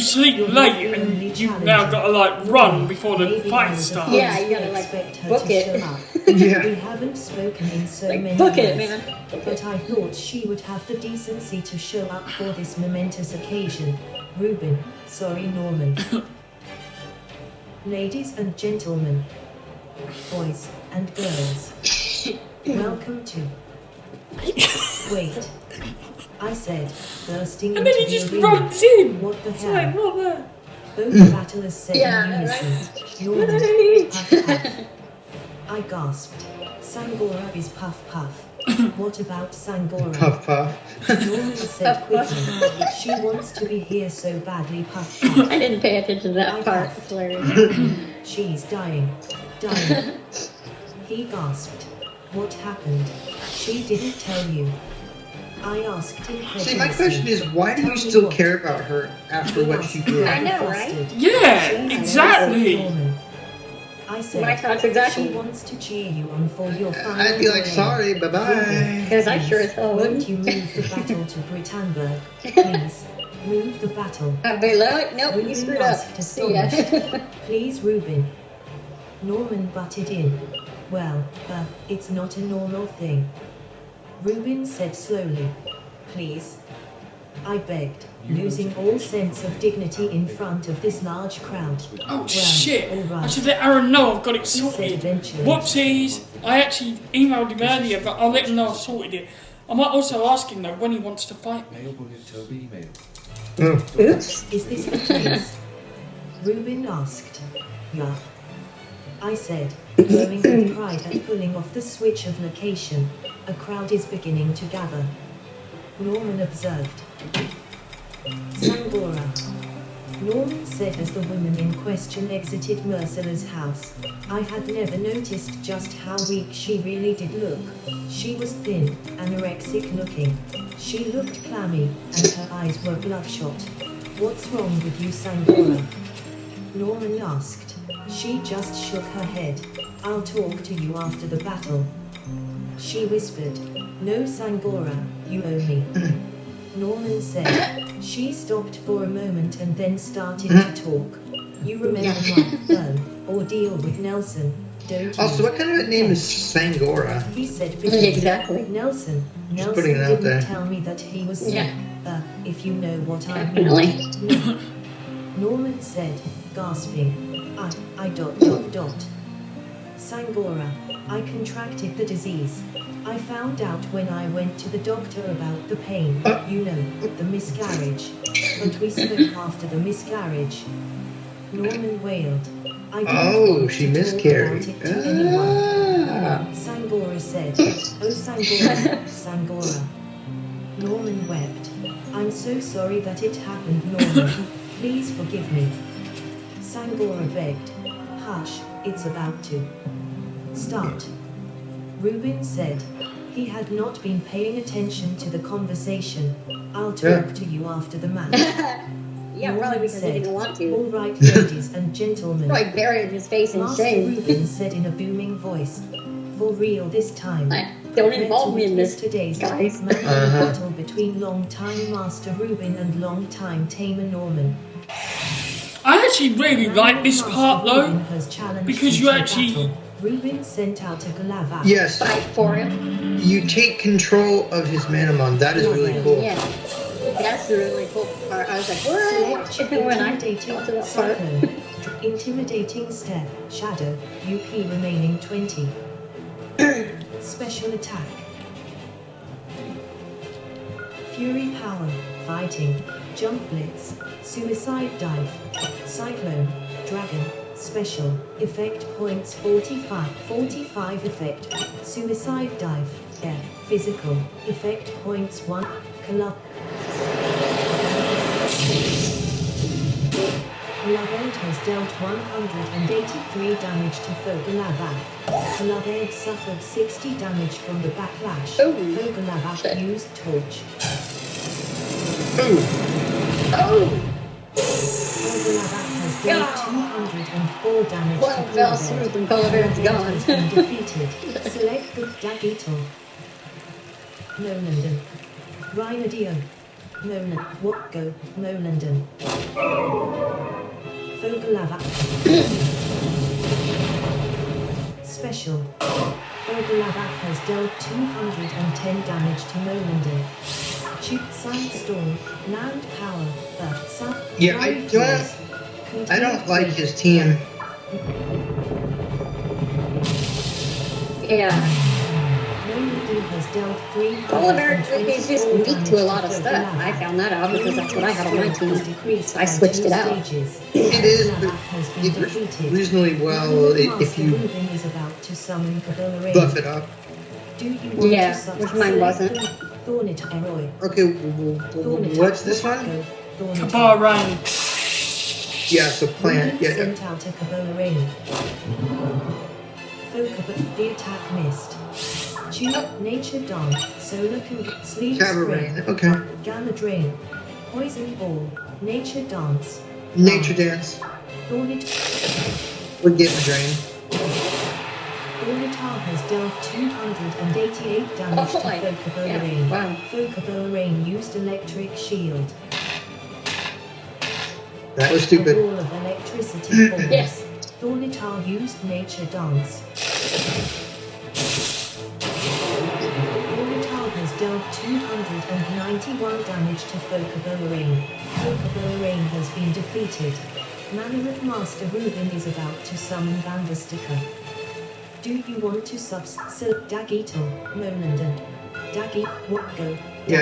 sleep late and you've now got to like run before the fight starts. Yeah, you gotta like book it. Yeah. We haven't spoken in so many Book it, years, man. but I thought she would have the decency to show up for this momentous occasion. Ruben, sorry Norman. Ladies and gentlemen, boys and girls, welcome to... Wait. I said, bursting And then into he just the arena. runs in. What the It's hell? like, what the... Both battlers said Yeah, in unison. right. Norman, puff puff. I gasped. Sangora is puff puff. What about Sangora? Puff puff. Norman said quickly. She wants to be here so badly, puff puff. I didn't pay attention to that part. It's hilarious. She's dying. Dying. He gasped. What happened? She didn't tell you. I asked incredulously. See, my question is, why do you still care about her after what she did? I know, right? Yeah, exactly. I said, My thoughts exactly. she wants to cheer you on for your final I'd be like, play. sorry, bye-bye. Because I sure as hell Won't wouldn't. you move the battle to Britannburg? Please, move the battle. Below it? Nope, you Ruben screwed up. asked See ya. astonished. Please, Ruben. Norman butted in. Well, it's not a normal thing. Reuben said slowly. Please. I begged, losing all sense of dignity in front of this large crowd. Oh Well, shit! all right. I should let Aaron know I've got it He said sorted. eventually. Whoopsies! I actually emailed him earlier, but I'll let him know I've sorted it. I might also ask him though when he wants to fight me. Oops. Is this the place? Reuben asked. Yeah. I said, glowing with pride and pulling off the switch of location. A crowd is beginning to gather. Norman observed. Sangora. Norman said as the woman in question exited Merciless house. I had never noticed just how weak she really did look. She was thin, anorexic looking. She looked clammy, and her eyes were bloodshot. What's wrong with you, Sangora? Norman asked. She just shook her head. I'll talk to you after the battle. She whispered. No, Sangora, you owe me. Norman said. She stopped for a moment and then started to talk. You remember my ordeal with Nelson, don't you? Also, what kind of a name is Sangora? He said bitterly. Exactly. Nelson putting it out didn't there. tell me that he was sick. Yeah. If you know what I mean. Definitely. No. Norman said, gasping. I ... Sangora, I contracted the disease. I found out when I went to the doctor about the pain, you know, the miscarriage. But we spoke after the miscarriage. Norman wailed. I didn't want she to miscarried. talk about it to anyone. Ah. Sangora said, oh Sangora, Sangora. Norman wept. I'm so sorry that it happened, Norman. Please forgive me. Sangora begged. Hush, it's about to start. Reuben said. He had not been paying attention to the conversation. I'll talk to you after the match. Yeah, probably because he didn't want to. All right, ladies and gentlemen. Probably buried his face in Master shame. Reuben said in a booming voice. For real this time. Don't involve me in Let's this, witness today's guys. battle between long-time Master Reuben and long-time Tamer Norman. I actually really like this part though, because you actually... Reuben sent out a Galava. Yes, Fight for him. you take control of his Manamon. That is really cool. Yeah. That's the really cool part. I was like, what? Select When I intimidating got to that part. cyclone. Intimidating step. Shadow. UP remaining 20. Special attack. Fury power. Fighting. Jump blitz. Suicide dive. Cyclone. Dragon. Special. Effect points 45. 45 effect. Suicide dive. Air. Physical. Effect points 1. Club. Laved has dealt 183 damage to Fogalavak. Laved suffered 60 damage from the backlash. Oh, Fogalavak shit. used torch. Oh! Fogalavak has dealt 204 damage One to fell Laved. swoop and Gulliver's gone. Has been defeated. Select the Dagito. Nolanden. Rhinadio. Nolan. What go? Nolanden. Fogalavak. Special. Fogalavak has dealt 210 damage to Nolanden. Shoot Sandstorm. Land power. Earth. Sun. Yeah, I don't like his team. Yeah. Nolanden has dealt 3. Gulliver is just weak to a lot of stuff. I found that out because that's what I had on my team. So I switched it out. It is, but it's reasonably well if you buff it up. Yeah, which mine wasn't. Okay, what's this one? Kabar Rain. Yeah, so plant. Yeah, Sent out a Kabbalah ring. The attack missed. Tube, nature dance, solar sleep Cabaret. Okay. Gamma drain, poison ball, nature dance, Nature dance. Thornit. We're getting drained. Thornitar has dealt 288 damage to Focabola Rain. Wow. Focabola Rain used electric shield. That was A stupid. ball of electricity falls. Yes. Thornitar used nature dance. Thornitar has dealt 291 damage to Focabolarane. Focabolarane has been defeated. Manamon Master Ruben is about to summon Vanderstika. Do you want to Dagito, Molanden? Dagi, what go? Yeah,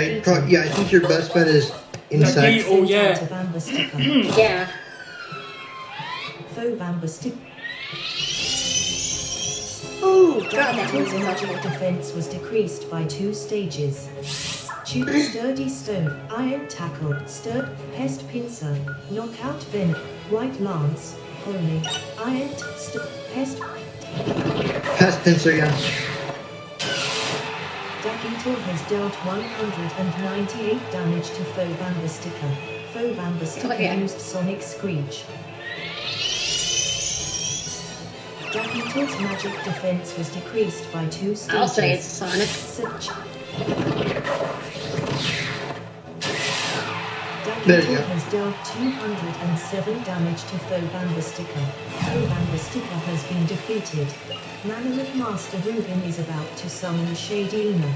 I think your best bet is inside. Oh, yeah. Yeah. Faux Vanderstika. Oh, God, that Dagito's was magic defense was decreased by 2 stages. Sturdy Stone, Iron Tackle, Pest Pincer, Knockout Venom, White Lance, Holy, Iron Pest. Pest pincer, yeah. Dagito has dealt 198 damage to Faux Vanderstika. Faux Vanderstika used Sonic Screech. Dagito's magic defense was decreased by 2 stages. I'll say it's Sonic. There you go. Dagito has dealt 207 damage to Faux Vanderstika. Faux Vanderstika has been defeated. Manamon Master Ruben is about to summon Shady Una.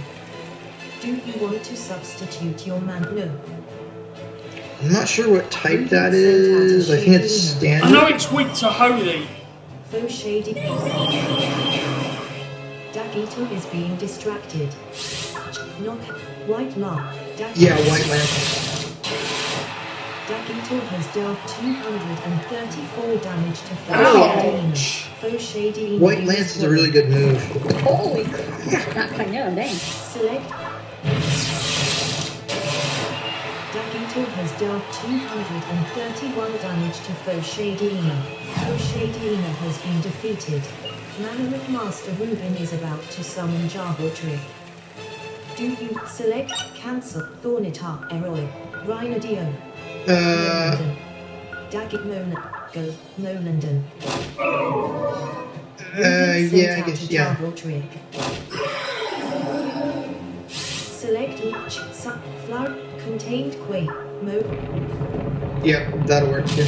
Do you want to substitute your man? No. I'm not sure what type that is. I think it's I standard. know it's weak to holy. Faux Shady. Dagito is being distracted. Knock. White Lark. Yeah, white lantern. Dagito has dealt 234 damage to Faux Ouch. Shady Una. Faux Shady Una White lance is a really good move. Holy crap, I know, dang. Select. Dagito has dealt 231 damage to Faux Shady Una. Faux Shady Una has been defeated. Manamon Master Ruben is about to summon Jarbo Trick. Do you select cancel Thornitar Eroi Rhinodio? Dagit Nolan go Nolanden. Yeah, I guess, yeah. Jarbo Trick. Select flower contained quake mode. Yeah, that'll work too.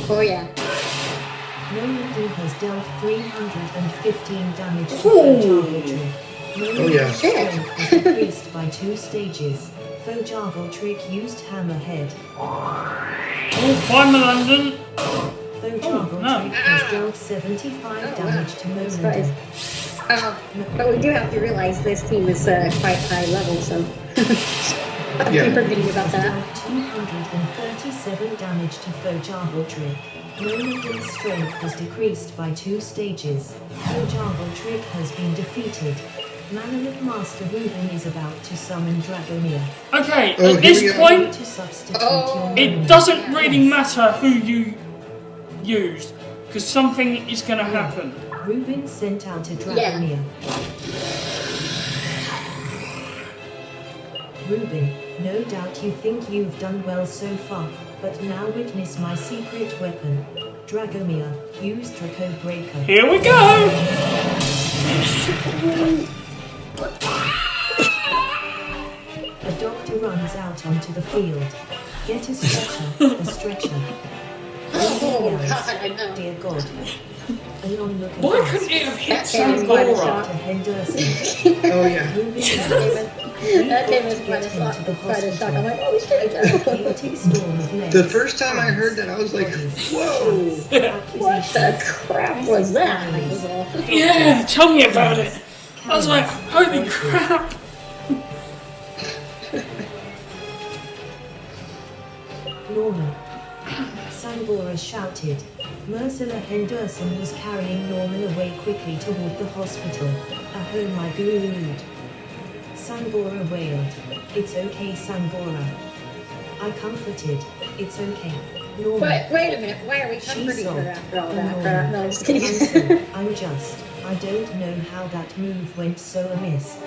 Oh, yeah. Molanden has dealt 315 damage to Ooh. Jarbo Trick. Oh, yeah. Shit. Was decreased by 2 stages. Faux Jarbo Trick used Hammerhead. Oh, bye, London. Faux Jarbo no. Trick has dealt 75 damage to Surprise. Molanden. But we do have to realize this team is quite high level, so Yeah. keep forgetting about that. Dealt 237 damage to Faux Jarbo Trick. Molanden's strength was decreased by 2 stages. Faux Jarbo Trick has been defeated. Manamon Master Ruben is about to summon Dragonia. Okay, Oh, at here this we go. point, To substitute Oh. your it doesn't really matter who you used, because something is going to happen. Ruben sent out a Dragonia. Ruben, no doubt you think you've done well so far, but now witness my secret weapon. Dragomir, use Draco Breaker. Here we go! A doctor runs out onto the field. Get a stretcher, a stretcher. Oh, Yes. God, I know. Dear God. An onlooker Why gasps. couldn't it have hit That game is quite a Sangora? shock. Dr. Henderson. Oh, yeah. Ruben That game is quite a shock. I'm like, oh shit. The first time I heard that, I was like, whoa. What the crap was that? Like, was all- Yeah, tell me about it. I was like, holy crap. Norman. Sangora shouted. Ursula Henderson was carrying Norman away quickly toward the hospital. Oh my god. Sangora wailed. It's okay, Sangora. I comforted. It's okay. Norman. Wait a minute. Why are we She comforting her sobbed. after all Norman. that? No, I'm just kidding. I don't know how that move went so amiss.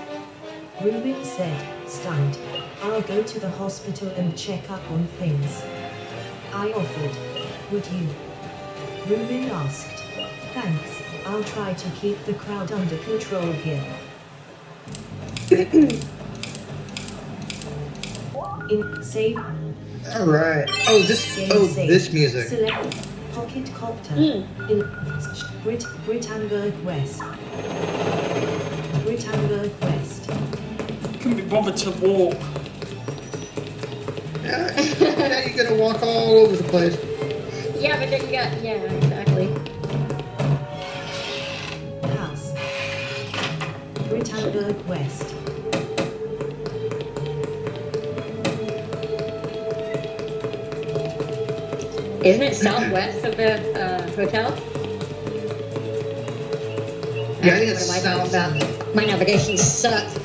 Ruben said, stunned. I'll go to the hospital and check up on things. I offered. Would you? Ruben asked. Thanks, I'll try to keep the crowd under control here. In save All right. Oh, this music. select Pocket copter. Mm. In Britannburg West. Britannburg West. Couldn't be bothered to walk. Now you're gonna walk all over the place. Yeah, but then you got, yeah, exactly. House. Britannburg West. Isn't it southwest of the hotel? Yeah, I think What it's am I talking south. about? My navigation sucks.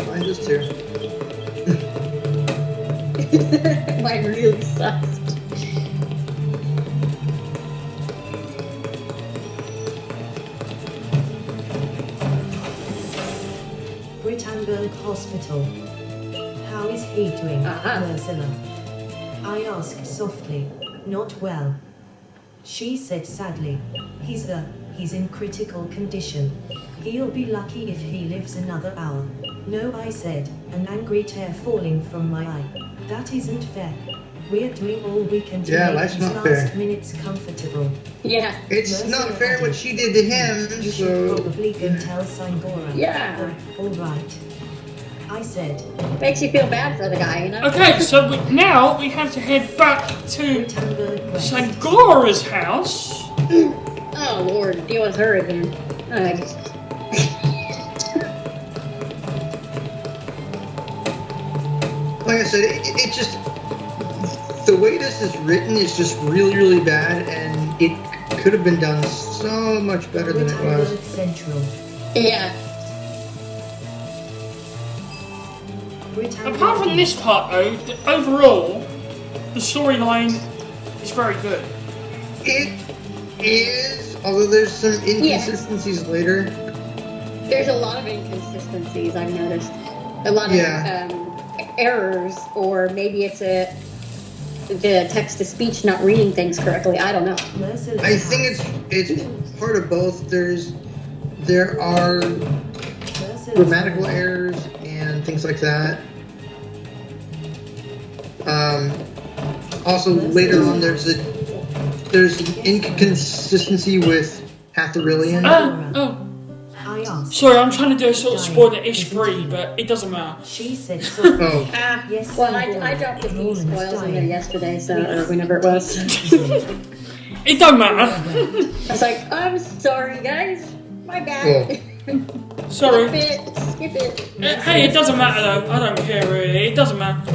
Mine does too. Mine really sucks. Britannburg Hospital. How is he doing, Ursula? I asked softly. Not well. She said sadly. He's in critical condition. He'll be lucky if he lives another hour. No, I said, an angry tear falling from my eye. That isn't fair. We're doing all we can to make life's his not last fair. minutes comfortable. Yeah. It's not fair what she did to him, You should so... probably go tell Sangora. Yeah. All right. I said. Makes you feel bad for the guy, you know? Okay, so now we have to head back to Britannburg West. Sangora's house. Oh, Lord, deal with her again. Like I said, it just... The way this is written is just really, really bad, and it could have been done so much better than it Britannburg was. Central. Yeah. Britannburg Apart from this part, though, overall, the storyline is very good. It is, although there's some inconsistencies later. There's a lot of inconsistencies, I've noticed. A lot of errors, or maybe it's the text-to-speech not reading things correctly. I don't know. I think it's part of both. There are grammatical errors and things like that. Also, later on, there's an inconsistency with Hatharillian. I asked. Sorry, I'm trying to do a sort of spoiler-ish free, but it doesn't matter. She said so. Oh, Yes, Well, I dropped a few spoils in there yesterday, so or whenever it was. It don't matter. I was like, I'm sorry, guys. My bad. Sorry. Skip it. Hey, it doesn't matter though. I don't care really. It doesn't matter.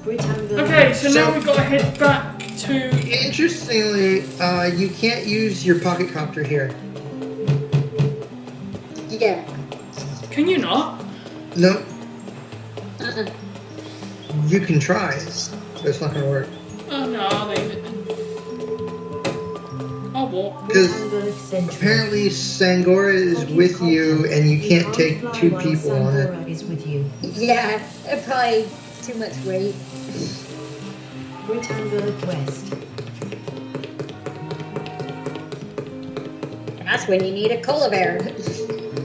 Okay, so now we've got to head back to... Interestingly, you can't use your pocket copter here. Yeah. Can you not? Nope. You can try, but it's not going to work. Oh no, I'll leave it then. I'll walk. Because apparently Sangora is with you, and you can't take two people on it. Is with you. Yeah, probably too much weight. Britannburg West. That's when you need a cola bear.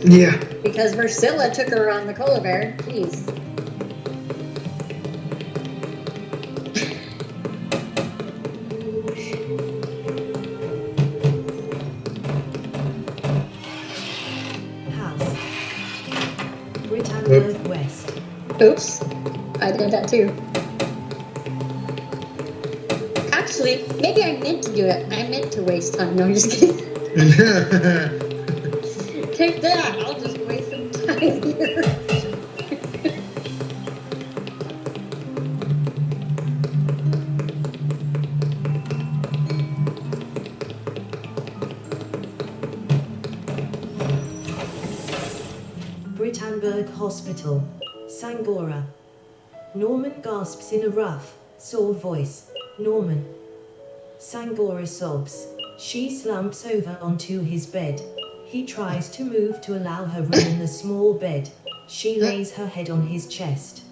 Yeah. Because Marcilla took her on the cola bear. Jeez. House. Britannburg West. Oops. I did that too. Actually, maybe I meant to do it. I meant to waste time. No, I'm just kidding. Take that. I'll just waste some time here. Britannburg Hospital. Sangora. Norman gasps in a rough, sore voice. Norman. Sangora sobs. She slumps over onto his bed. He tries to move to allow her room in the small bed. She lays her head on his chest.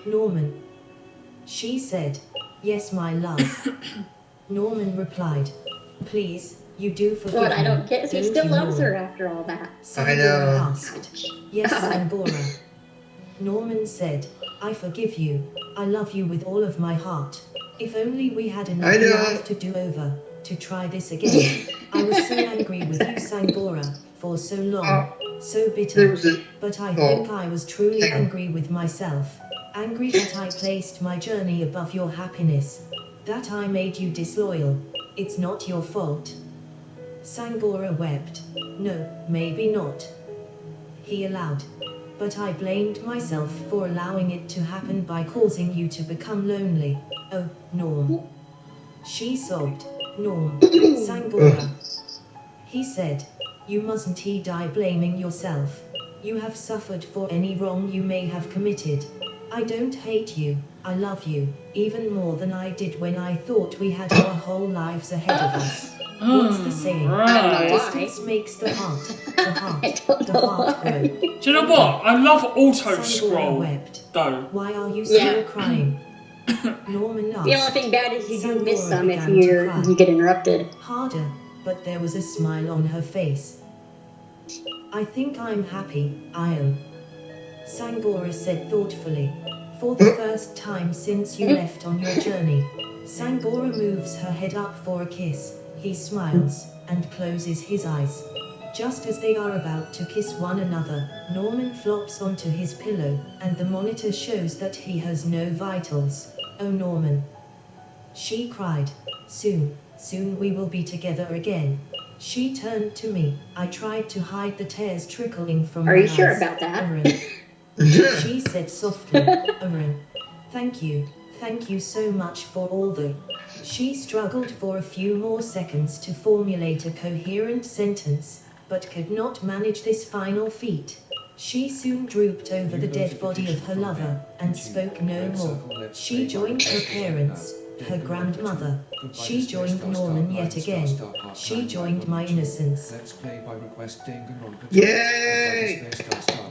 Norman. She said, "Yes, my love." Norman replied, "Please, you do forgive What I me, don't get is he don't still you, loves Norman?" her after all that. I know. Asked. Yes, God. Sangora. Norman said, "I forgive you. I love you with all of my heart. If only we had I enough know. life to do over, to try this again. I was so angry with you, Sangora, for so long, so There bitter. was a. But I Oh, think I was truly hang on. angry with myself. Angry that I placed my journey above your happiness. That I made you disloyal. It's not your fault. Sangora wept. No, maybe not. He allowed. But I blamed myself for allowing it to happen by causing you to become lonely. Oh, Norm. She sobbed. Norm. Sangora. He said, you mustn't die blaming yourself. You have suffered for any wrong you may have committed. I don't hate you, I love you, even more than I did when I thought we had our whole lives ahead of us. What's the saying? I don't know why. Distance makes the heart I don't know grow. why. Do you know what? I love auto Sangora scroll wept. though. Why are you still Yeah. crying? Norman asked. The only thing bad is you do miss Sangora some if began to cry. you get interrupted. Harder, but there was a smile on her face. I think I'm happy, I am. Sangora said thoughtfully. For the first time since you left on your journey. Sangora moves her head up for a kiss. He smiles, and closes his eyes. Just as they are about to kiss one another, Norman flops onto his pillow, and the monitor shows that he has no vitals. Oh Norman. She cried. Soon we will be together again. She turned to me. I tried to hide the tears trickling from my Are you eyes. sure about that? Aaron. She said softly, Aaron. Thank you so much for all the... She struggled for a few more seconds to formulate a coherent sentence, but could not manage this final feat. She soon drooped over the dead body of her lover, and spoke no more. She joined her parents, her grandmother. She joined Norman yet again. She joined my innocence. Yay!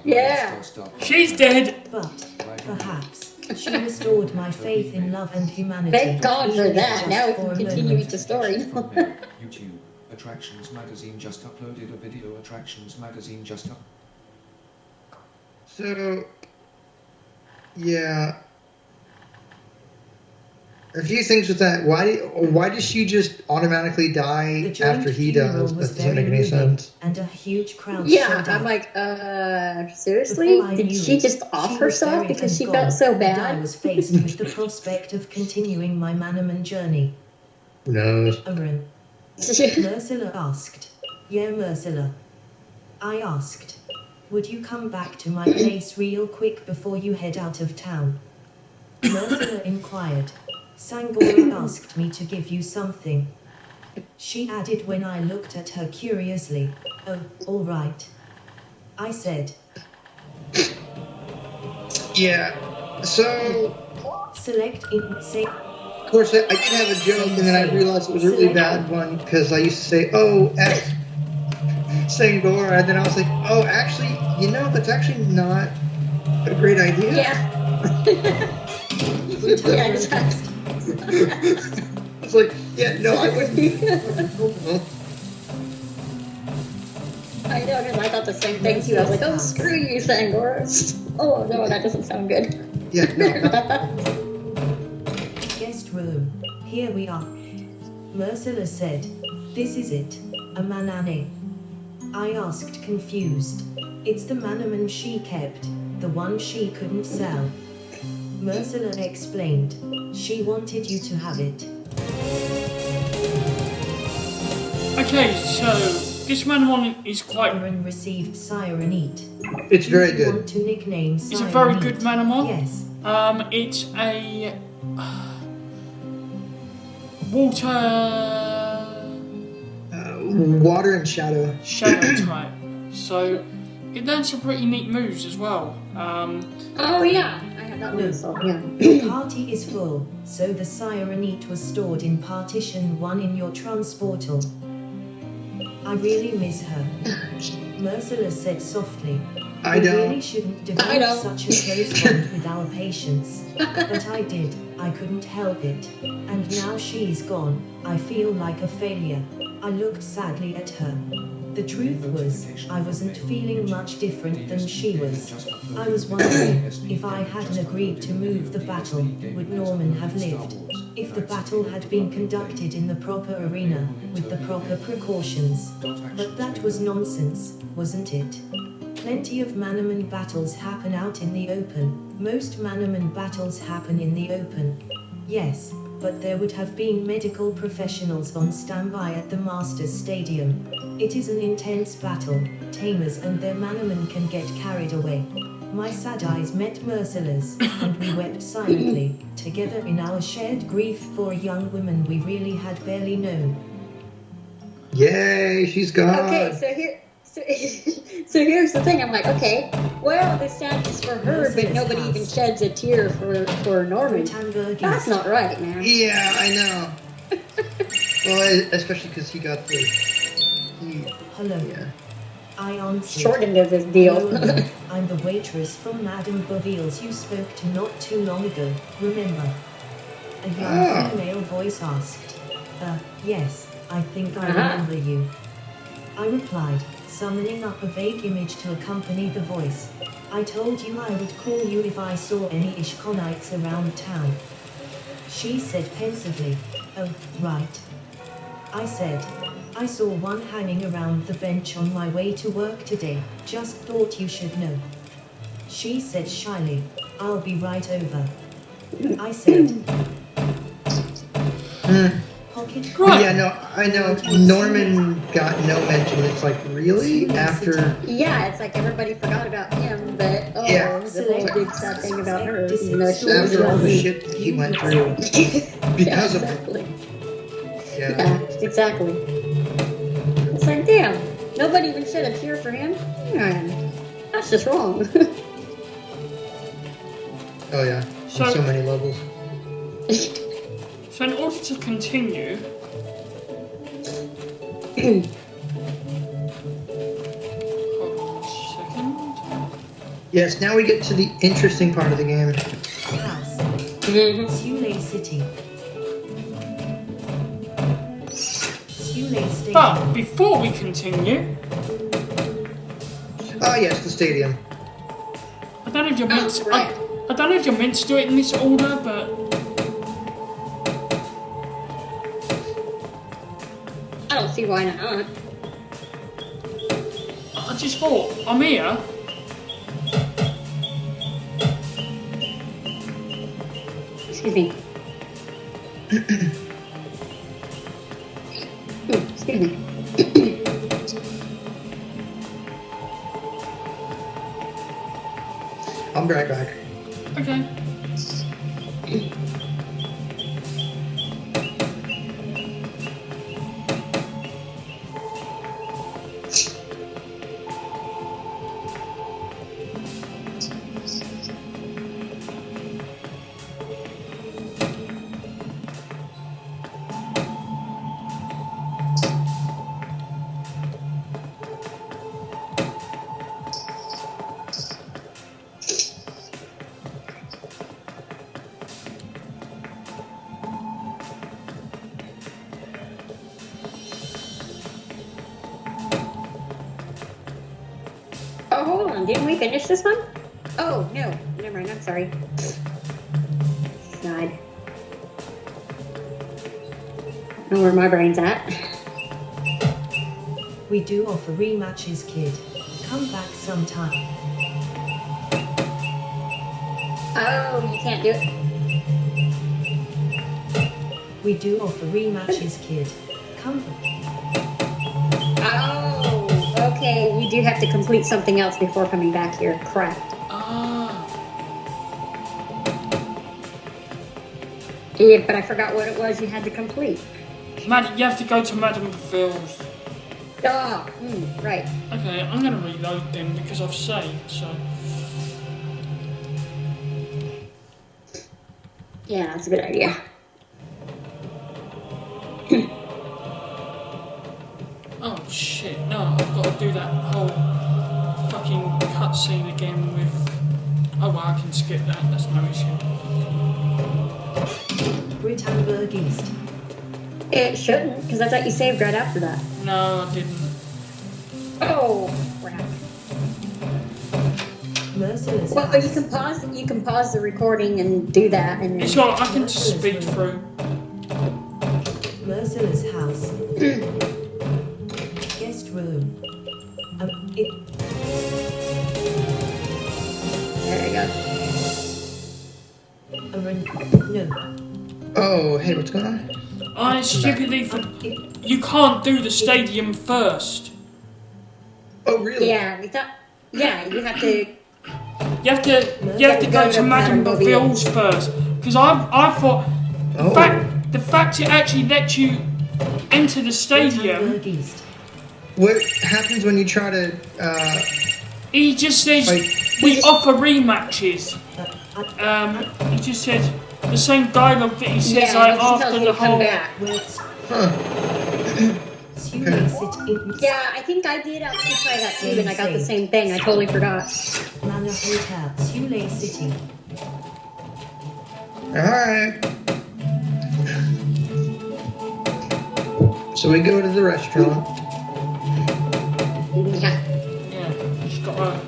Yeah. She's dead. But, perhaps, she restored my faith in love and humanity. Thank God for even that. just Now we for can a continue moment. with the story. YouTube. Attractions Magazine just uploaded a video. Attractions Magazine just up. So, yeah. A few things with that. Why does she just automatically die The joint after he funeral does? That was doesn't very make any moving, sense. and a huge crowd Yeah, showed I'm up. like, seriously? Before I Did knew she it, just off she was herself buried because and she gone, felt so and I bad? was faced with the prospect of continuing my Manamon journey. Who knows? Aaron. Ursula asked. Yeah, Ursula. I asked. Would you come back to my place real quick before you head out of town? Ursula inquired. Sangora asked me to give you something. She added when I looked at her curiously. Oh, all right. I said. Yeah. So, Select in say. of course, I did have a joke, and then I realized it was a really bad one because I used to say, "Oh, F Sangora," and then I was like, "Oh, actually, that's actually not a great idea." Yeah. Yeah, exactly. It's like, yeah, no, I wouldn't. I know, because I thought the same thing too. I was like, oh, screw you, Sangora. Oh, no, that doesn't sound good. Yeah, no. Guest room. Here we are. Ursula said. This is it. A manane. I asked confused. It's the Manamon she kept, the one she couldn't sell. Ursula explained. She wanted you to have it. Okay, so this Manamon is quite. Aaron received Sirenite. It's very If you good. want to nickname It's a very good Sirenite. Manamon. Yes. It's a water Water and shadow. shadow type. So it learns some pretty neat moves as well. Oh, yeah. I have that one, so, yeah. Your party is full, so the Sirenite was stored in Partition 1 in your transportal. I really miss her. Ursula said softly. I We don't. really shouldn't I develop don't. such a close bond with our patients. But I did. I couldn't help it. And now she's gone. I feel like a failure. I looked sadly at her. The truth was, I wasn't feeling much different than she was. I was wondering, if I hadn't agreed to move the battle, would Norman have lived? If the battle had been conducted in the proper arena, with the proper precautions. But that was nonsense, wasn't it? Plenty of Manamon battles happen out in the open. Most Manamon battles happen in the open. Yes, but there would have been medical professionals on standby at the Masters Stadium. It is an intense battle. Tamers and their Manamon can get carried away. My sad eyes met merciless, and we wept silently, together in our shared grief for a young woman we really had barely known. Yay, she's gone. Okay, so here's the thing. I'm like, okay, well, the statue's for her, but nobody even sheds a tear for Norman. That's not right, man. Yeah, I know. Well, especially because he got the... Hello. Yeah. I answered. Shortened this deal. Hello, I'm the waitress from Madame Boville's you spoke to not too long ago, remember? A young female voice asked. Yes, I think I remember you. I replied, summoning up a vague image to accompany the voice. I told you I would call you if I saw any Ishkonites around town. She said pensively, oh, right. I said, I saw one hanging around the bench on my way to work today, just thought you should know. She said shyly, I'll be right over. I said, pocket. Right. Yeah, no, I know. Norman got no mention. It's like, really? After... Yeah, it's like everybody forgot about him, but Yeah. the whole big sad thing about her, even though she After all the was shit he went through. Because of it. exactly. Yeah. Yeah, exactly. It's like, damn, nobody even shed a tear for him. Man, that's just wrong. Oh, yeah. So- On so many levels. So in order to continue, hold on a second. Yes, now we get to the interesting part of the game. House. Mhm. Sule City. Sule Station. But before we continue, Oh, yes, the stadium. I don't know if you're meant to, right. I don't know if you're meant to do it in this order, but I don't see why not. I just thought, I'm here. Excuse me. Excuse me. I'll be right back. Okay. Oh, hold on. Didn't we finish this one? Oh, no. Never mind. I'm sorry. God. I don't know where my brain's at. We do offer rematches, kid. Come back sometime. Oh, you can't do it? We do offer rematches, kid. Come back. Oh, okay. We do have to complete something else before coming back here. Crap. Ah. Yeah, but I forgot what it was you had to complete. You have to go to Madame Boville's. Ah, right. Okay, I'm gonna reload them because I've saved, so. Yeah, that's a good idea. Oh shit, no, I've got to do that whole fucking cutscene again with. Oh well, I can skip that, that's no issue. Britannburg East. It shouldn't, because I thought you saved right after that. No, I didn't. Oh, crap. Merciless. Well, you can pause the recording and do that, and then It's alright, I can just speed through. Merciless house. Guest room. It. There you go. No. Oh, hey, what's going on? I stupidly you can't do the stadium first. Oh, really? Yeah, we thought. Yeah, you have to. You have to go to Madame Boville's first. Because I thought the fact it actually lets you enter the stadium. What happens when you try to, He just says we offer rematches. He just said the same dialogue that he says after the whole. Yeah, I think I did actually try that too, and I got the same thing. I totally forgot. Manor Hotel, Sule City. alright. So we go to the restaurant. Yeah. Yeah, she's gotta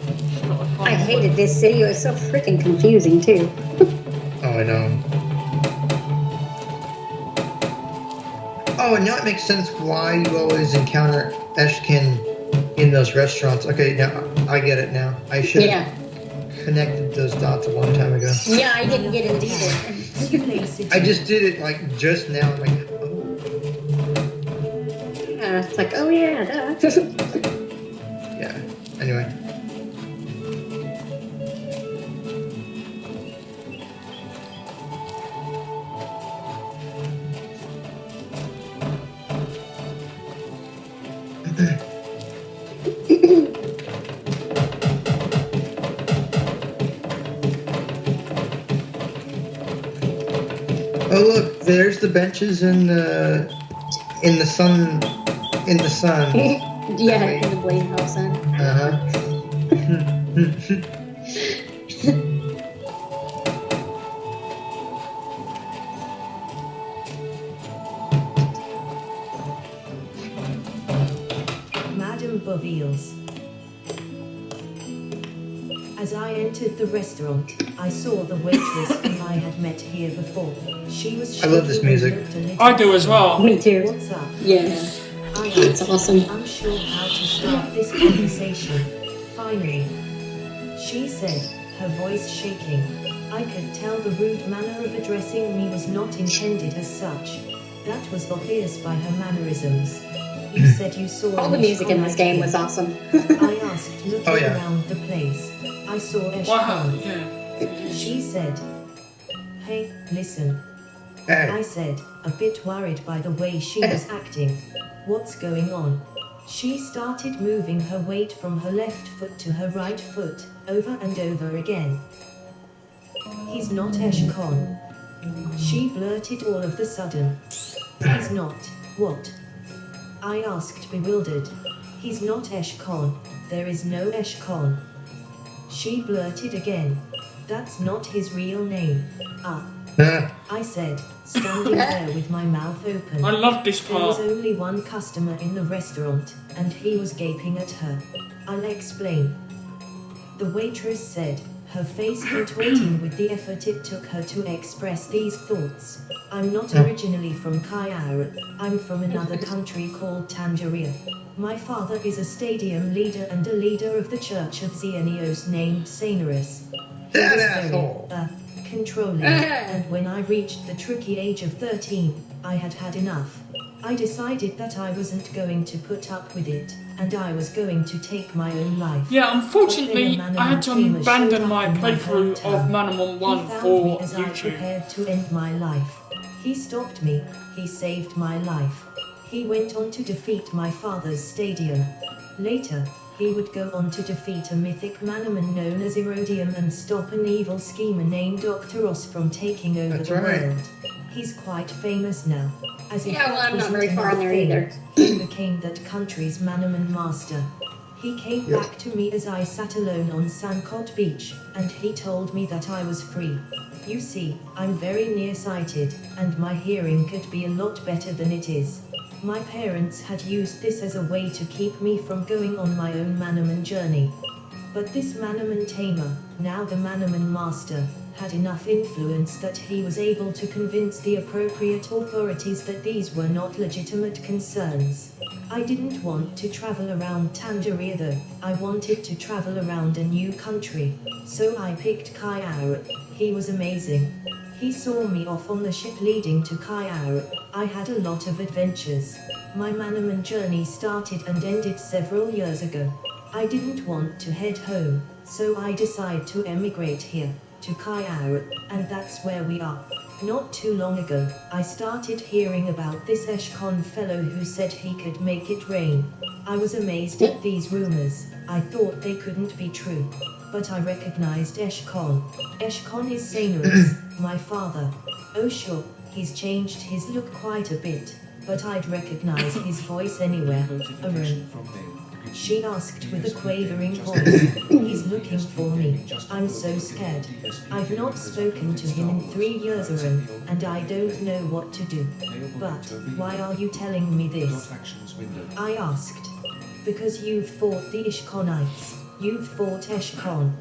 find I hated this city. It was so freaking confusing too. Oh, I know. Oh, and now it makes sense why you always encounter Eshkin in those restaurants. Okay, now I get it now. I should have connected those dots a long time ago. Yeah, I didn't get it either. I just did it like just now. I'm like, oh. Yeah, it's like, oh yeah, duh. Yeah. Anyway. Oh look, there's the benches in the sun. Yeah, in the Blade House then. Madame Boville's. As I entered the restaurant, I saw the waitress whom I had met here before. She was. I love this music. I do as well. Me too. What's up? Yeah. It's awesome. Unsure how to start this conversation. Finally, she said, her voice shaking. I could tell the rude manner of addressing me was not intended as such. That was obvious by her mannerisms. You said you saw All the music in this game was awesome. I asked, looking Oh, yeah. around the place. I saw Eshkon. Wow, yeah. She said, hey, listen. Hey. I said, a bit worried by the way she was acting. What's going on? She started moving her weight from her left foot to her right foot, over and over again. He's not Eshkon. She blurted all of the sudden. He's not. What? I asked, bewildered. He's not Eshkon. There is no Eshkon. She blurted again. That's not his real name. I said, standing there with my mouth open. I love this There was part. only one customer in the restaurant, and he was gaping at her. I'll explain. The waitress said, her face contorting with the effort it took her to express these thoughts. I'm not originally from Kayara. I'm from another country called Tangier. My father is a stadium leader and a leader of the Church of Xenios named Sainarus. He That was asshole. controlling, and when I reached the tricky age of 13, I had had enough. I decided that I wasn't going to put up with it, and I was going to take my own life. Yeah, unfortunately, I had to abandon my playthrough of Manamon 1 He found for me as I YouTube. prepared to end my life. He stopped me, he saved my life. He went on to defeat my father's stadium. Later, he would go on to defeat a mythic Manamon known as Erodium and stop an evil schemer named Doctoros from taking over That's the right. world. He's quite famous now. As if Yeah, well, that I'm not wasn't very far on there enough either. He became that country's Manamon master. He came Yep. back to me as I sat alone on Sankot Beach, and he told me that I was free. You see, I'm very nearsighted, and my hearing could be a lot better than it is. My parents had used this as a way to keep me from going on my own Manamon journey. But this Manamon tamer, now the Manamon master, had enough influence that he was able to convince the appropriate authorities that these were not legitimate concerns. I didn't want to travel around Tangier though, I wanted to travel around a new country. So I picked Kaiar. He was amazing. He saw me off on the ship leading to Kaiar. I had a lot of adventures. My Manamon journey started and ended several years ago. I didn't want to head home, so I decided to emigrate here, to Kaiar, and that's where we are. Not too long ago, I started hearing about this Eshkon fellow who said he could make it rain. I was amazed at these rumors. I thought they couldn't be true. But I recognized Eshkon. Eshkon is Sanorus, my father. Oh sure, he's changed his look quite a bit, but I'd recognize his voice anywhere. Arun. She asked with a quavering voice. He's looking for me. I'm so scared. I've not spoken to him in 3 years, Arun, and I don't know what to do. But why are you telling me this? I asked. Because you've fought the Ishkonites. You've fought Eshkon.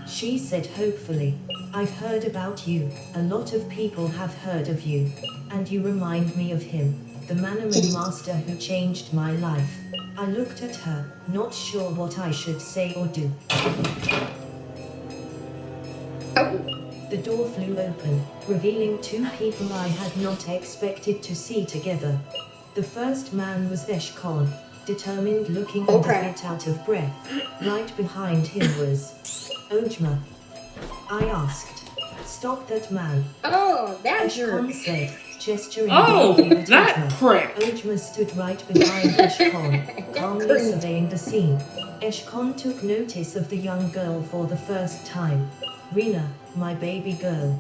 She said hopefully. I've heard about you. A lot of people have heard of you. And you remind me of him, the Manamon master who changed my life. I looked at her, not sure what I should say or do. The door flew open, revealing 2 people I had not expected to see together. The first man was Eshkon, determined looking and a bit out of breath. Right behind him was Ojma. I asked, "Stop that man." Oh, that Eshkon jerk. said, gesturing Oh, wildly at that Ojma. prick! Ojma stood right behind Eshkon, calmly creep. surveying the scene. Eshkon took notice of the young girl for the first time. "Rena, my baby girl,"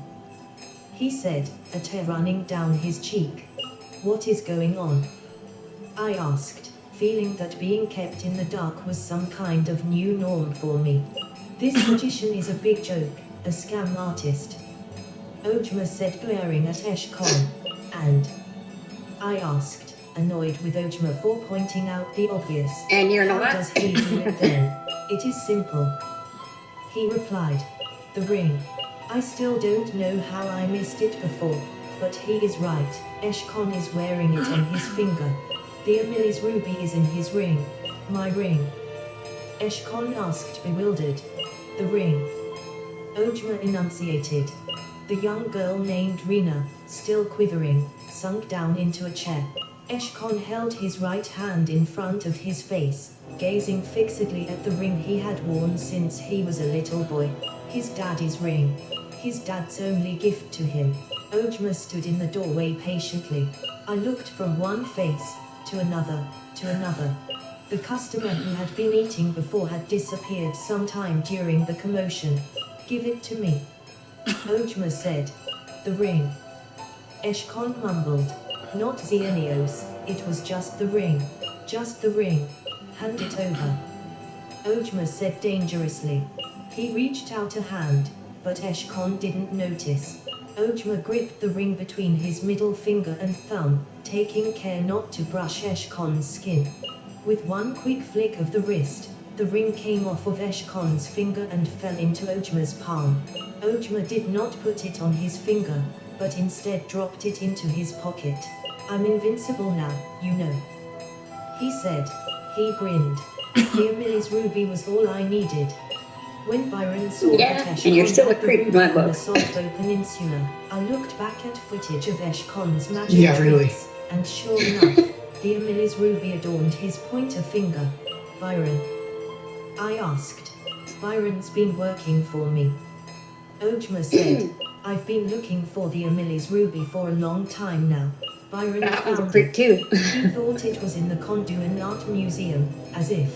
he said, a tear running down his cheek. "What is going on?" I asked, feeling that being kept in the dark was some kind of new norm for me. "This magician is a big joke, a scam artist," Ojma said, glaring at Eshkon. "And?" I asked, annoyed with Ojma for pointing out the obvious. And you're "How not? does he do it then?" "It is simple," he replied. "The ring. I still don't know how I missed it before, but he is right. Eshkon is wearing it on his finger. The Ameli's ruby is in his ring. My ring?" Eshkon asked, bewildered. "The ring," Ojma enunciated. The young girl named Rena, still quivering, sunk down into a chair. Eshkon held his right hand in front of his face, gazing fixedly at the ring he had worn since he was a little boy. His daddy's ring. His dad's only gift to him. Ojma stood in the doorway patiently. I looked from one face, to another, to another. The customer who had been eating before had disappeared sometime during the commotion. "Give it to me," Ojma said. "The ring." Eshkon mumbled. "Not Xenios, it was just the ring. Just the ring. Hand it over," Ojma said dangerously. He reached out a hand, but Eshkon didn't notice. Ojma gripped the ring between his middle finger and thumb, taking care not to brush Eshkon's skin. With one quick flick of the wrist, the ring came off of Eshkon's finger and fell into Ojma's palm. Ojma did not put it on his finger, but instead dropped it into his pocket. "I'm invincible now, you know," he said. He grinned. The Ameli's ruby was all I needed. When Byron saw Yeah, that and you're Eshkon still a had the creep in ruby my on the book. Solvo Peninsula, I looked back at footage of Eshkon's magic really. tricks, and sure enough, the Ameli's ruby adorned his pointer finger. "Byron?" I asked. "Byron's been working for me," Ojma said. "I've been looking for the Ameli's ruby for a long time now. Byron That was a found freak it. too. He thought it was in the Conduin Art Museum, as if.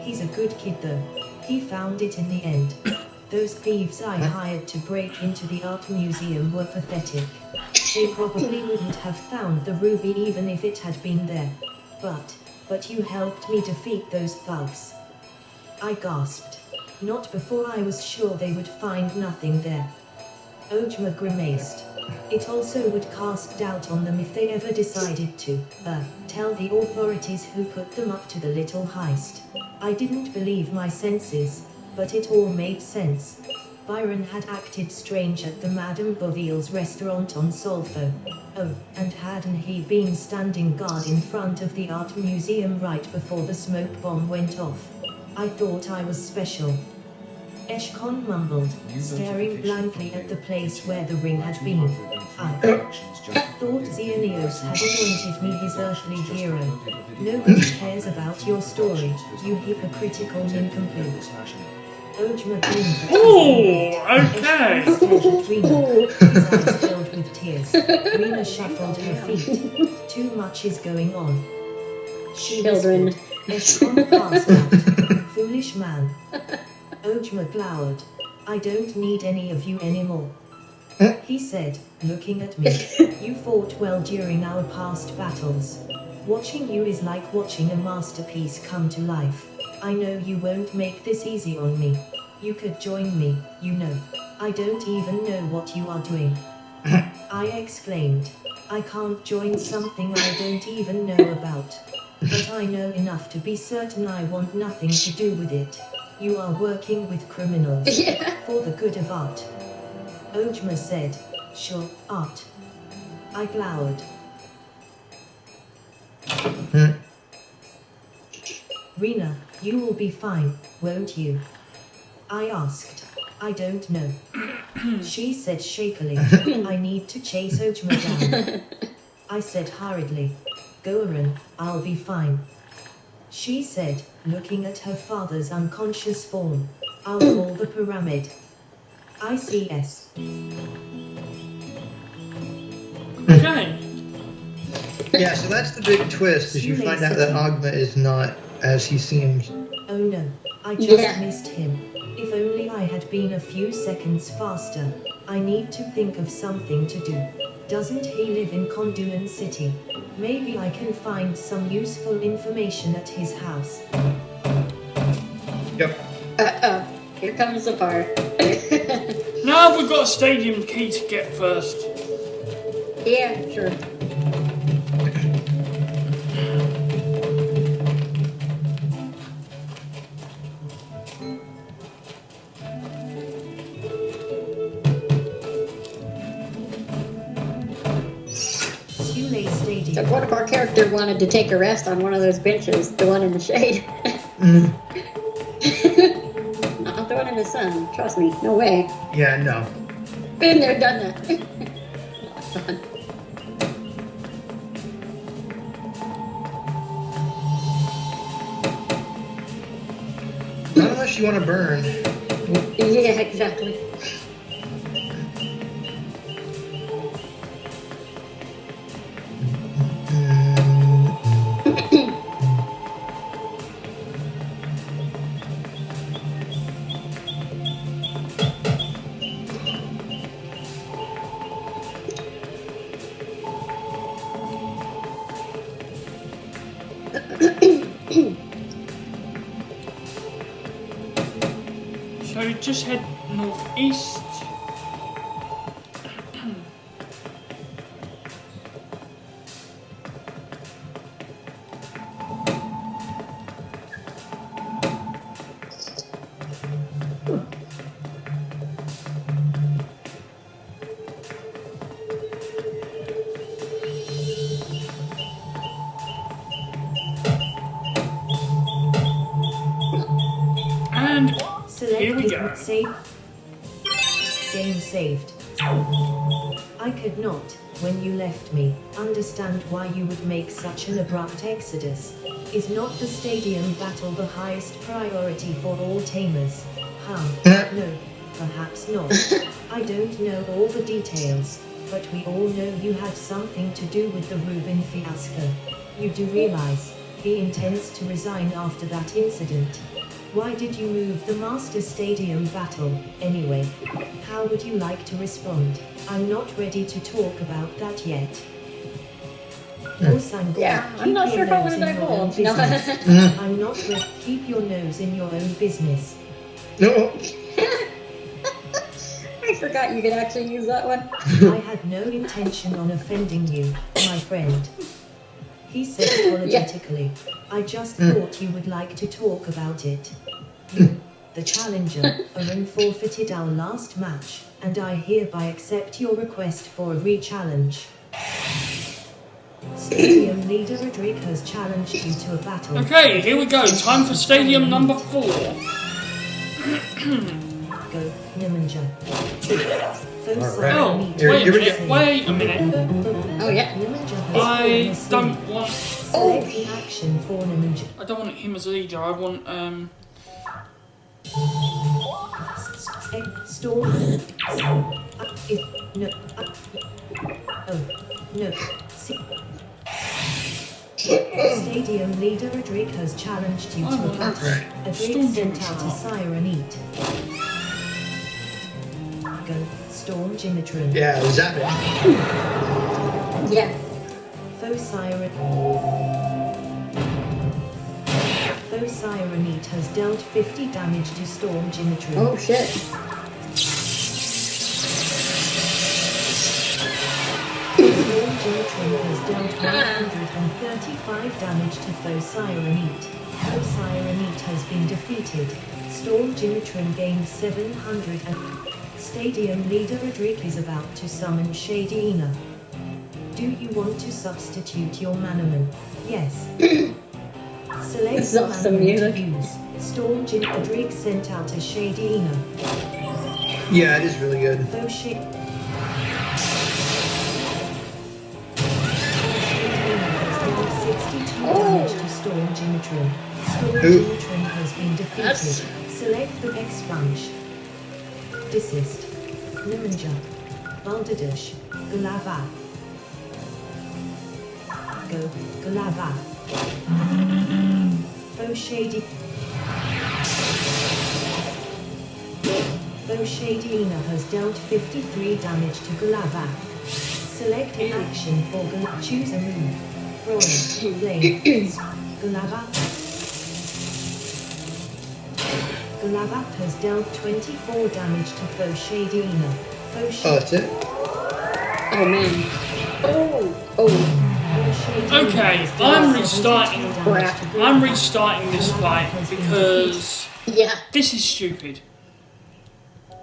He's a good kid though. He found it in the end. Those thieves I hired to break into the art museum were pathetic. They probably wouldn't have found the ruby even if it had been there. But you helped me defeat those thugs," I gasped. "Not before I was sure they would find nothing there." Ojma grimaced. "It also would cast doubt on them if they ever decided to, tell the authorities who put them up to the little heist." I didn't believe my senses. but it all made sense. Byron had acted strange at the Madame Boville's restaurant on Solfo. Oh, and hadn't he been standing guard in front of the art museum right before the smoke bomb went off? I thought I was special. Eshkon mumbled, staring blankly at the place where the ring had been. I thought Xenios had anointed me his earthly hero. Nobody cares about your story, you hypocritical nincompoop. Ojma grinned. Oh, okay. Eshkon stared at Rena, his eyes filled with tears. Rena shuffled her feet. Too much is going on. She Children. whispered. Eshkon passed out. Foolish man. Ojma glowered. I don't need any of you anymore. He said, looking at me. You fought well during our past battles. Watching you is like watching a masterpiece come to life. I know you won't make this easy on me. You could join me, you know. I don't even know what you are doing. I exclaimed. I can't join something I don't even know about. But I know enough to be certain I want nothing to do with it. You are working with criminals. For the good of art. Ojma said. Sure, art. I glowered. Rena, you will be fine, won't you? I asked. I don't know. She said shakily. I need to chase Ojma down. I said hurriedly. Go Aaron, I'll be fine. She said, looking at her father's unconscious form. I'll call the pyramid. ICS. Okay. Yeah, so that's the big twist, is you find out that Ogma is not as he seems. Oh no, I just missed him. If only I had been a few seconds faster. I need to think of something to do. Doesn't he live in Conduan City? Maybe I can find some useful information at his house. Yep. Uh-oh. Here comes the part. Now we've got a stadium key to get first. Yeah, sure. Sule Stadium. So what if our character wanted to take a rest on one of those benches, the one in the shade? I'll throw it in the sun. Trust me. No way. Yeah, no. Been there, done that. Fun. Not unless you want to burn. Yeah, exactly. So just head northeast. And here we go. Save. Game saved. I could not, when you left me, understand why you would make such an abrupt exodus. Is not the stadium battle the highest priority for all tamers? No, perhaps not. I don't know all the details, but we all know you had something to do with the Rubin fiasco. You do realize, he intends to resign after that incident. Why did you move the Master Stadium battle, anyway? How would you like to respond? I'm not ready to talk about that yet. Yeah, I'm not sure how much I hold. No. I'm not ready. Keep your nose in your own business. No. I forgot you could actually use that one. I had no intention on offending you, my friend. He said apologetically. I just thought you would like to talk about it. the challenger, Oren forfeited our last match, and I hereby accept your request for a re-challenge. Stadium leader Roderick has challenged you to a battle. Okay, here we go. Time for stadium number 4. Go, Nimanja. Alright. Oh, wait a minute. Oh, yeah. I don't want. Select the action for Nimanja. I don't want him as leader. I want Storm. No. Oh, no. Stadium leader Roderick has challenged you to a battle. Roderick sent out a siren eat. Go, Storm Jimatron. Yeah, was that it? Yeah. Foe siren. Foe siren eat has dealt 50 damage to Storm Jimatron. Oh, shit. Storm Jimatron has dealt 135 damage to Foe siren eat. Foe siren eat has been defeated. Storm Jimatron gained 700 and Stadium leader Roderick is about to summon Shady Ina. Do you want to substitute your Manamon? Yes. Select This is the awesome Manamon music. to use. Storm Roderick sent out a Shady Ina. Yeah, it is really good. Foe Shady Ina has dealt 62 damage to Storm Jimatron. Storm Who? Jimatron has been defeated. That's- Select the Expunge. Desist. Nimanja. Balderdash. Galava. Go. Galava. Foe Shady. Foe Shadina has dealt 53 damage to Galava. Select an action for Galava. Choose a move. Brawl. Flame. Galava. Galava has dealt 24 damage to Foe Shadina. Foe Oh, Shadina. that's it? Oh, man. Oh. Okay, I'm restarting. I'm restarting this fight because Yeah. this is stupid.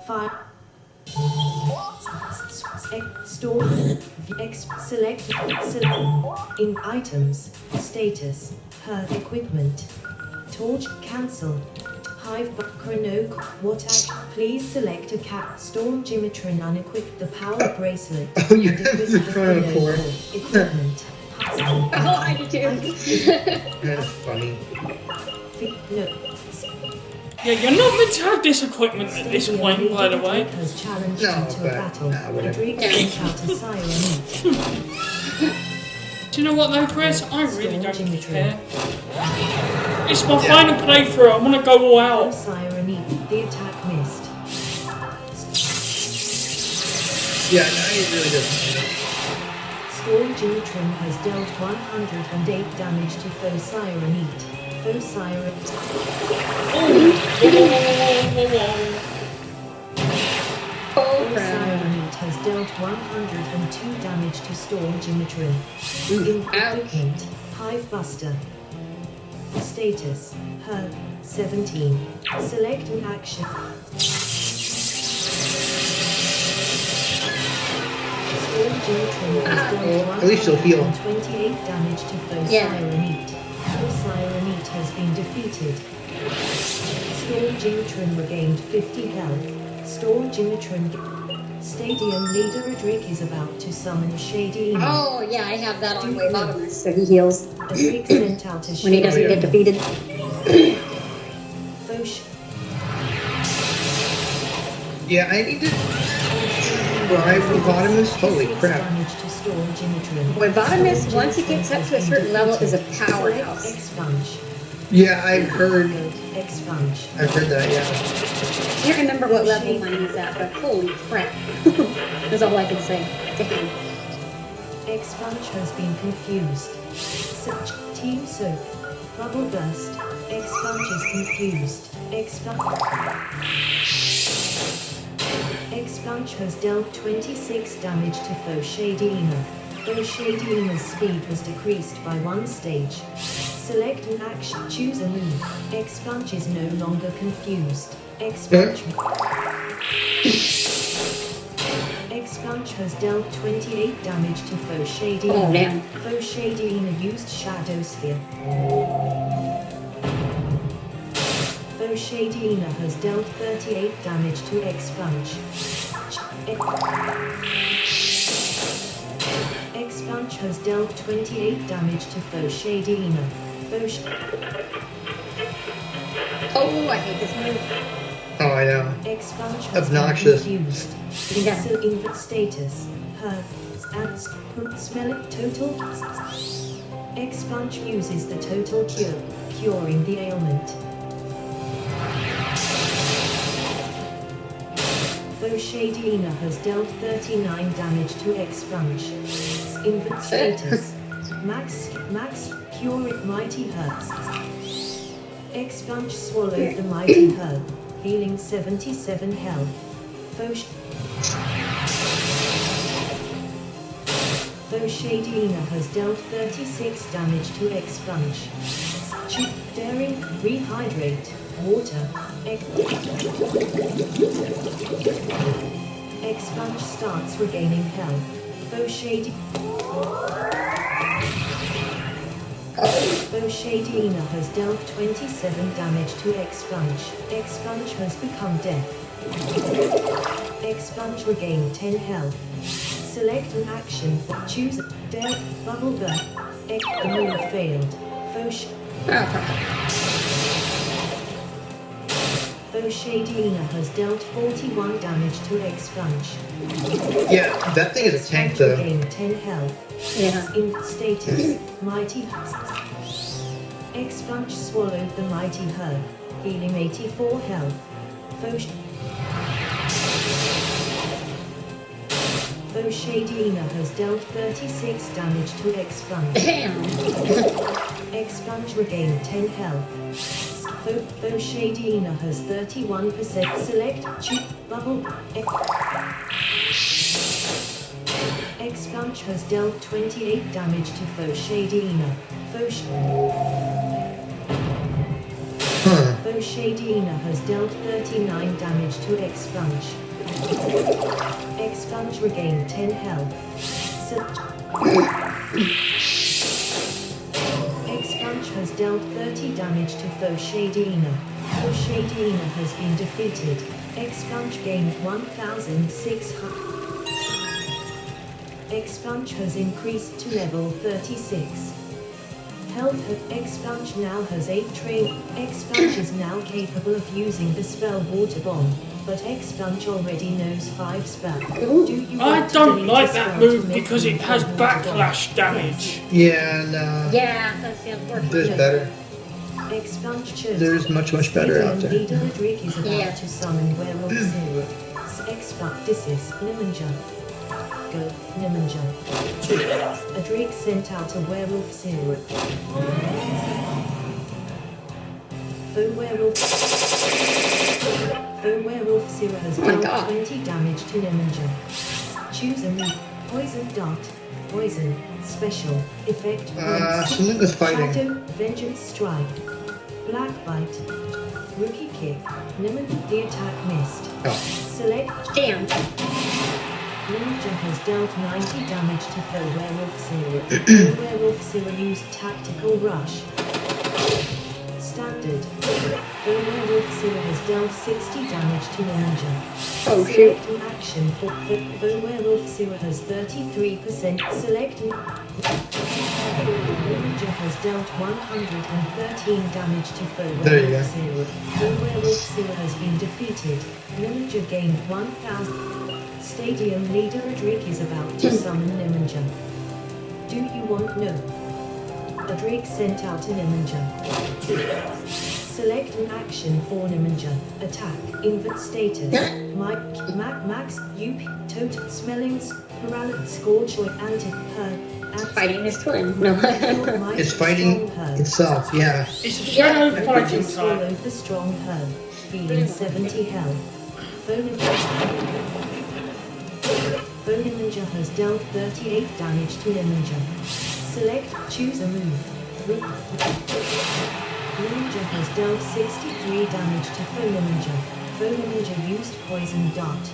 Fire. Store. Select. In items. Status. Her equipment. Torch. Cancel. Hive. Chrono. What act? Please select a cat. Storm Jimatron unequip the power bracelet. Oh, you and have equip the chrono core. equipment. Oh, I do too. That's funny. No. Yeah, you're not meant to have this equipment at this point, by the way. Has challenged No, you to a but- battle. nah, whatever. Roderick sent out a siren. Do you know what though, Chris? I really don't care. It's my final playthrough. I want to go all Oh, out. siren, the attack missed. Yeah, no, it really doesn't. Storm Jimatron has dealt 108 damage to Foe Siren Eat. Foe Siren. Oh, Foe crap. Siren Eat has dealt 102 damage to Storm Jimatron. Ouch. Equipment. Hive Buster. Status. Her. 17. Select an action. Storm Jimatron has dealt At least you'll heal. 128 damage to Foe Yeah. Siren Eat. Foe Siren Eat has been defeated. Storm Jimatron regained 50 health. Storm Jimatron. Stadium leader Roderick is about to summon Shady Ina. Oh, yeah, I have that on way bottom, so he heals Roderick sent out a when he doesn't Shady get Ina. defeated. Foe Sh- Yeah, I need to. Right, Phlebotomist? Holy crap. Damage to Storm Jimatron. Phlebotomist, once he gets up to a certain level, is a Select powerhouse. Expunge. Yeah, I've heard. Expunge. I've heard that, yeah. I can't remember what level mine is at, but holy crap. That's all I can say. Damn. Expunge has been confused. Team Soap. Bubble Burst. Expunge is confused. Expunge has dealt 26 damage to Foe Shadina. Foe Shadina's speed was decreased by 1 stage. Select an action. Choose a move. Expunge is no longer confused. Expunge. Expunge has dealt 28 damage to foe Shadina. Oh, damn. Foe Shadina used Shadow Sphere. Foe Shadina has dealt 38 damage to Expunge. Expunge has dealt 28 damage to foe Shadina. Oh, I hate this move. Oh, I know. Expunge has Obnoxious. been confused. Yeah. So invert status. Her. And smell it total. Expunge uses the total cure, curing the ailment. Foe Shadina has dealt 39 damage to Expunge. Invert status. Max cure it mighty hurts. Expunge swallowed the mighty herb, healing 77 health. Foe Shadina has dealt 36 damage to Expunge. Daring, rehydrate, water. Expunge starts regaining health. Foe Shadina has dealt 27 damage to Expunge. Expunge has become deaf. Expunge regained 10 health. Select an action. Choose Dare, Bubble Burst. The move failed. Foe Shadina has dealt 41 damage to Expunge. Yeah, that thing is a tank though. Regained 10 health. Yeah. In status, Mighty Expunge swallowed the mighty herb, healing 84 health. Foe Shadina has dealt 36 damage to Expunge. Damn. Expunge regained 10 health. Foe Shadina has 31%. Select Bubble. Expunge has dealt 28 damage to foe Shadina. Foe Shadina has dealt 39 damage to Expunge. Expunge regained 10 health. Expunge has dealt 30 damage to foe Shadina. Foe Shadina has been defeated. Expunge gained 1,600. Expunge has increased to level 36. Health of Expunge now has 8 train. Expunge is now capable of using the spell Water Bomb, but Expunge already knows 5 spells. I don't like that move because it has backlash damage. Yeah, no. Yeah, that's the unfortunate. There's better. Expunge chose. There's much better out there. Leader Adric is about Yeah. to summon Werewolf Zero. Expunge. This is Nimunja. Go, Nimunja. Adric sent out a Werewolf Zero. Foe Werewolf Zero has Oh my dealt God. 20 damage to Nimunja. Choose a move. Poison Dart. Poison. Special. Effect. Something was fighting. Shadow. Vengeance Strike. Black Bite. Rookie Kick. Nimunja. The attack missed. Oh. Select. Damn. Ninja has dealt 90 damage to foe Werewolf Zero. Foe Werewolf Zero used Tactical Rush. Standard. Foe Werewolf Zero has dealt 60 damage to Ninja. Oh, shoot. Select an action for Foe Werewolf Zero has 33%. Select Ninja has dealt 113 damage to foe There you Werewolf go. Zero. Foe Werewolf Zero has been defeated. Ninja gained 1,000. Stadium leader Adric is about to summon Nimunja. Do you want no? Adric sent out a Nimunja. Select an action for Nimunja. Attack. Invert status. Max. UP. Total. Smellings. Paralysis. Scorch. Or anti-her. Fighting his twin. No. It's fighting itself, yeah. It's a shadow fighting type. Swallowed the strong herb. Healing 70 health. Foe Ninja has dealt 38 damage to Ninja. Select, choose a move. Ninja has dealt 63 damage to Foe Ninja. Foe Ninja used Poison Dart.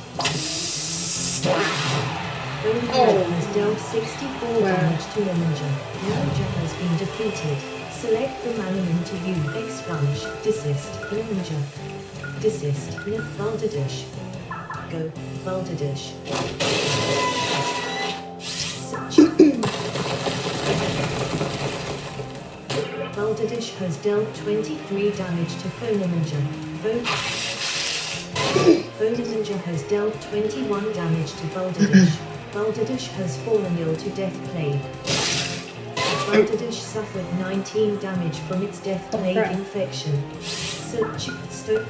Foe Ninja has dealt 64 damage to Ninja. Ninja has been defeated. Select the Manamon to use Expunge. Desist. Ninja. Desist. Balderdash. Go. Balderdash. Balderdash has dealt 23 damage to Foe Ninja. Foe Ninja has dealt 21 damage to Balderdash. Balderdash has fallen ill to Death Plague. Balderdash suffered 19 damage from its Death Plague infection.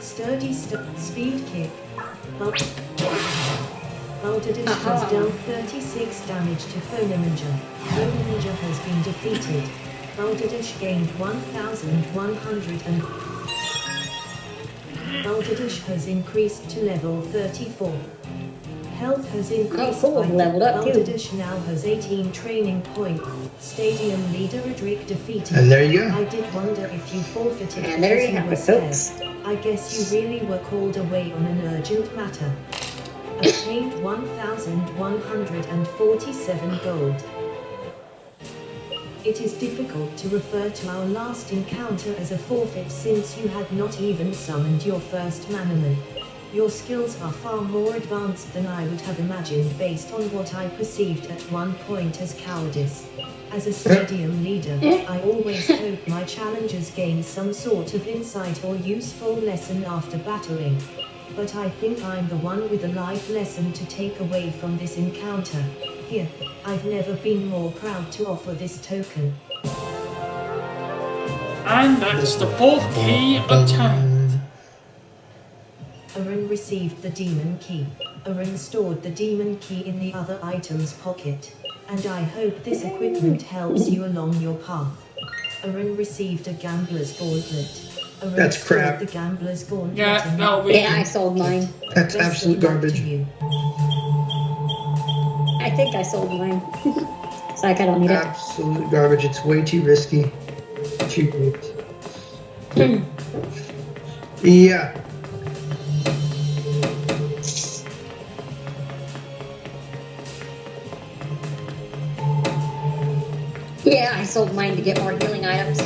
Speed kick. Balderdash has dealt 36 damage to Foe Ninja. Foe Ninja has been defeated. Balderdash gained 1,100 and Balderdash has increased to level 34. Health has increased by leveled up too. Balderdash now has 18 training points. Stadium leader Adric defeated. And there you go. I did wonder if you forfeited And there because you you have were it, folks. scared. I guess you really were called away on an urgent matter. Obtained 1,147 gold. It is difficult to refer to our last encounter as a forfeit since you had not even summoned your first Manamon. Your skills are far more advanced than I would have imagined based on what I perceived at one point as cowardice. As a stadium leader, I always hope my challengers gain some sort of insight or useful lesson after battling. But I think I'm the one with a life lesson to take away from this encounter. Here, I've never been more proud to offer this token. And that's the fourth key obtained. Arun received the demon key. Arun stored the demon key in the other item's pocket. And I hope this equipment helps you along your path. Arun received a gambler's gauntlet. Arun That's stored crap. the gambler's gauntlet Yeah, in no, the we- Yeah, I sold mine. That's Best of absolute luck garbage. to you. I think I sold mine. So I don't need it. Absolute garbage. It's way too risky. Too good. Yeah. Yeah, I sold mine to get more healing items.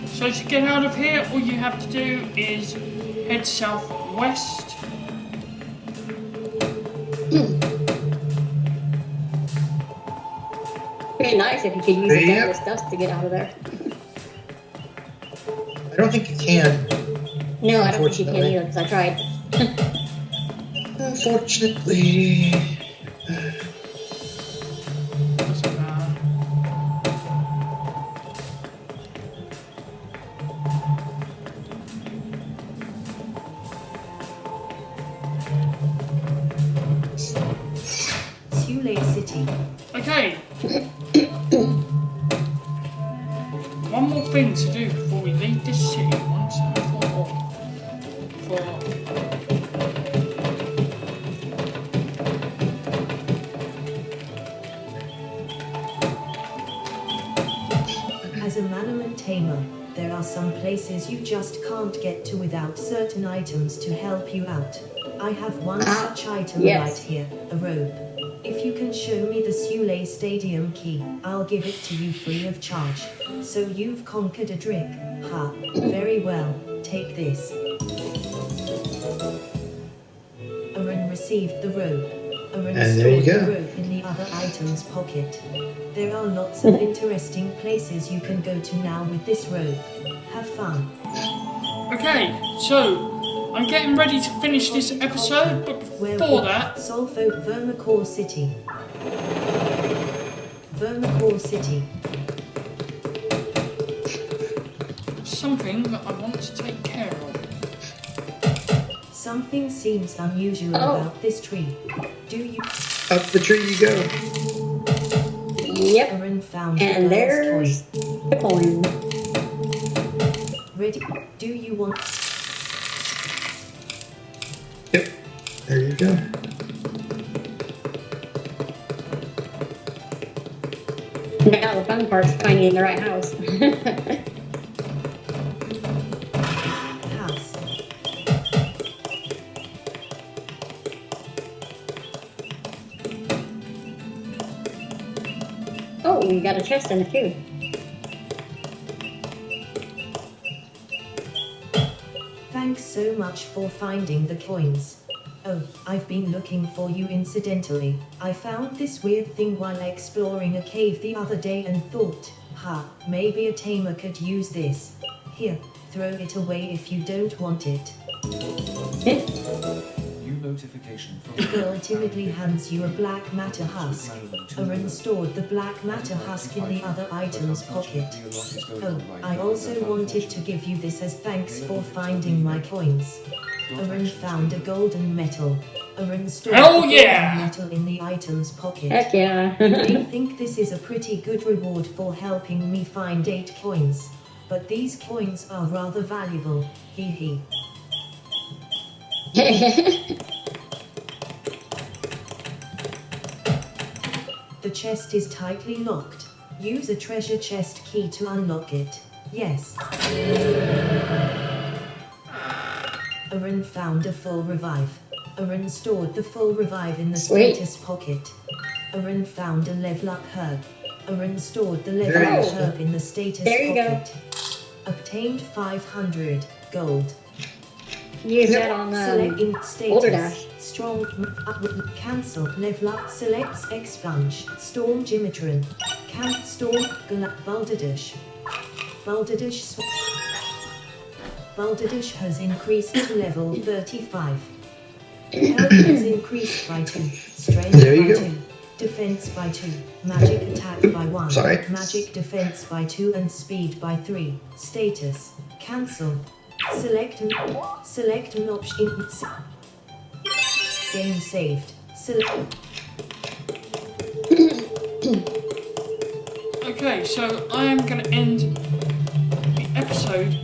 So to get out of here, all you have to do is head southwest. Pretty nice if you could use the Yep. Douglas dust to get out of there. I don't think you can. No, I don't think you can Unfortunately. either because I tried. Unfortunately. Doesn't matter. Sule City. Okay. One more thing to do before we leave this city once and for all. As a Manamon tamer, there are some places you just can't get to without certain items to help you out. I have one such item yes. right here, a robe. If you can show me the Sule Stadium key, I'll give it to you free of charge. So you've conquered a trick, ha. Very well, take this. Arun received the robe. Arun And there you stored go. the robe in the other item's pocket. There are lots of interesting places you can go to now with this robe. Have fun. Okay, so I'm getting ready to finish this episode, but before that, Solfo Vermicore City. Vermicore City. something that I want to take care of. Something seems unusual about this tree. Do you? Up the tree you go. Yep. Aaron found And the girl's there's coin. the coin. Ready? Do you want? Yep. There you go. Now the fun part's finding the right house. House. Oh, we got a chest in it too. Thanks so much for finding the coins. Oh, I've been looking for you incidentally. I found this weird thing while exploring a cave the other day and thought, maybe a tamer could use this. Here, throw it away if you don't want it. New notification from The girl timidly hands you a black matter husk. Aaron stored the black matter husk in the other item's pocket. Oh, I also wanted to give you this as thanks for finding my coins. Aaron found a golden metal. Aaron stored Hell the yeah! golden metal in the item's pocket. Heck yeah. I think this is a pretty good reward for helping me find 8 coins. But these coins are rather valuable, hee hee. The chest is tightly locked. Use a treasure chest key to unlock it. Yes. Aaron found a full revive. Aaron stored the full revive in the Sweet. status pocket. Aaron found a level up herb. Aaron stored the level There you up go. herb in the status There you go. pocket. Obtained 500 gold. Use that on Select in status. Boulder Dash. Strong upward cancel level up selects expunge storm Gimatron camp storm Balderdash Balderdash has increased to level 35. Health has increased by 2. Strength There you by go. 2. Defense by 2. Magic attack by 1. Sorry. Magic defense by 2 and speed by 3. Status. Cancel. Select an option. Game saved. Select. Okay, so I am going to end the episode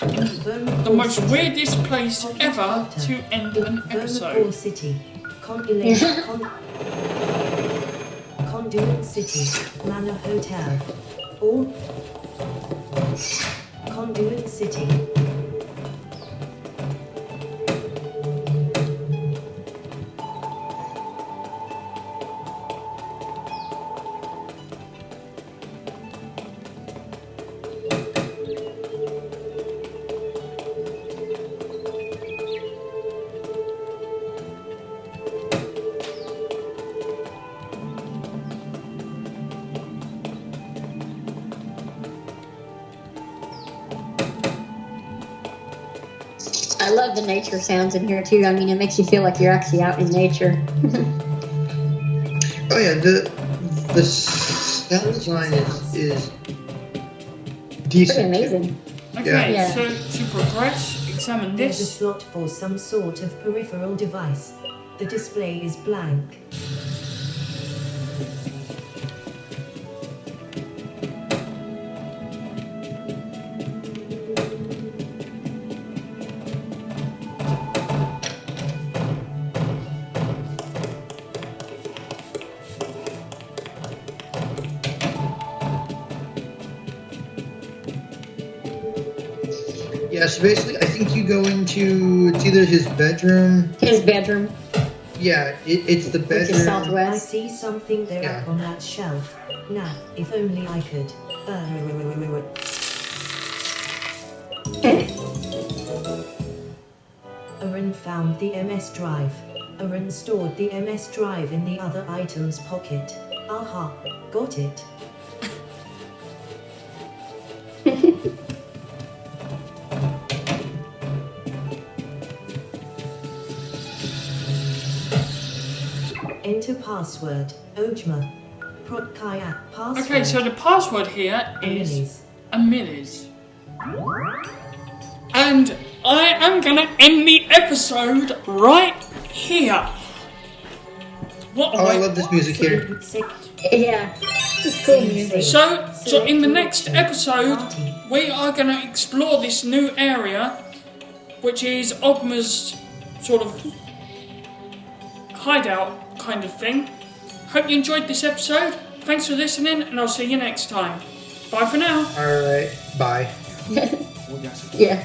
in the most weirdest place ever to end an Vermipore episode. City. Conduit City. Manor Hotel. Or Conduit City. I love the nature sounds in here too. I mean, it makes you feel like you're actually out in nature. Oh yeah, the sound design is Pretty decent. amazing. Okay, Yeah. so to progress, examine There's a this. slot for some sort of peripheral device. The display is blank. Yeah, so basically, I think you go into it's either his bedroom. His bedroom, Yeah, it's the which bedroom. is I southwest. see something there Yeah. up on that shelf. Now, if only I could. Aaron found the MS drive. Aaron stored the MS drive in the other item's pocket. Aha, got it. Enter password. Ojma. Protkaya. Password. Okay, so the password here is Emily's. Amili's. And I am gonna end the episode right here. What a Oh, I way. love this music here. Yeah, it's cool music. So in the next episode, we are gonna explore this new area, which is Ogma's sort of hideout kind of thing. Hope you enjoyed this episode. Thanks for listening, and I'll see you next time. Bye for now. All right. Bye. Yeah.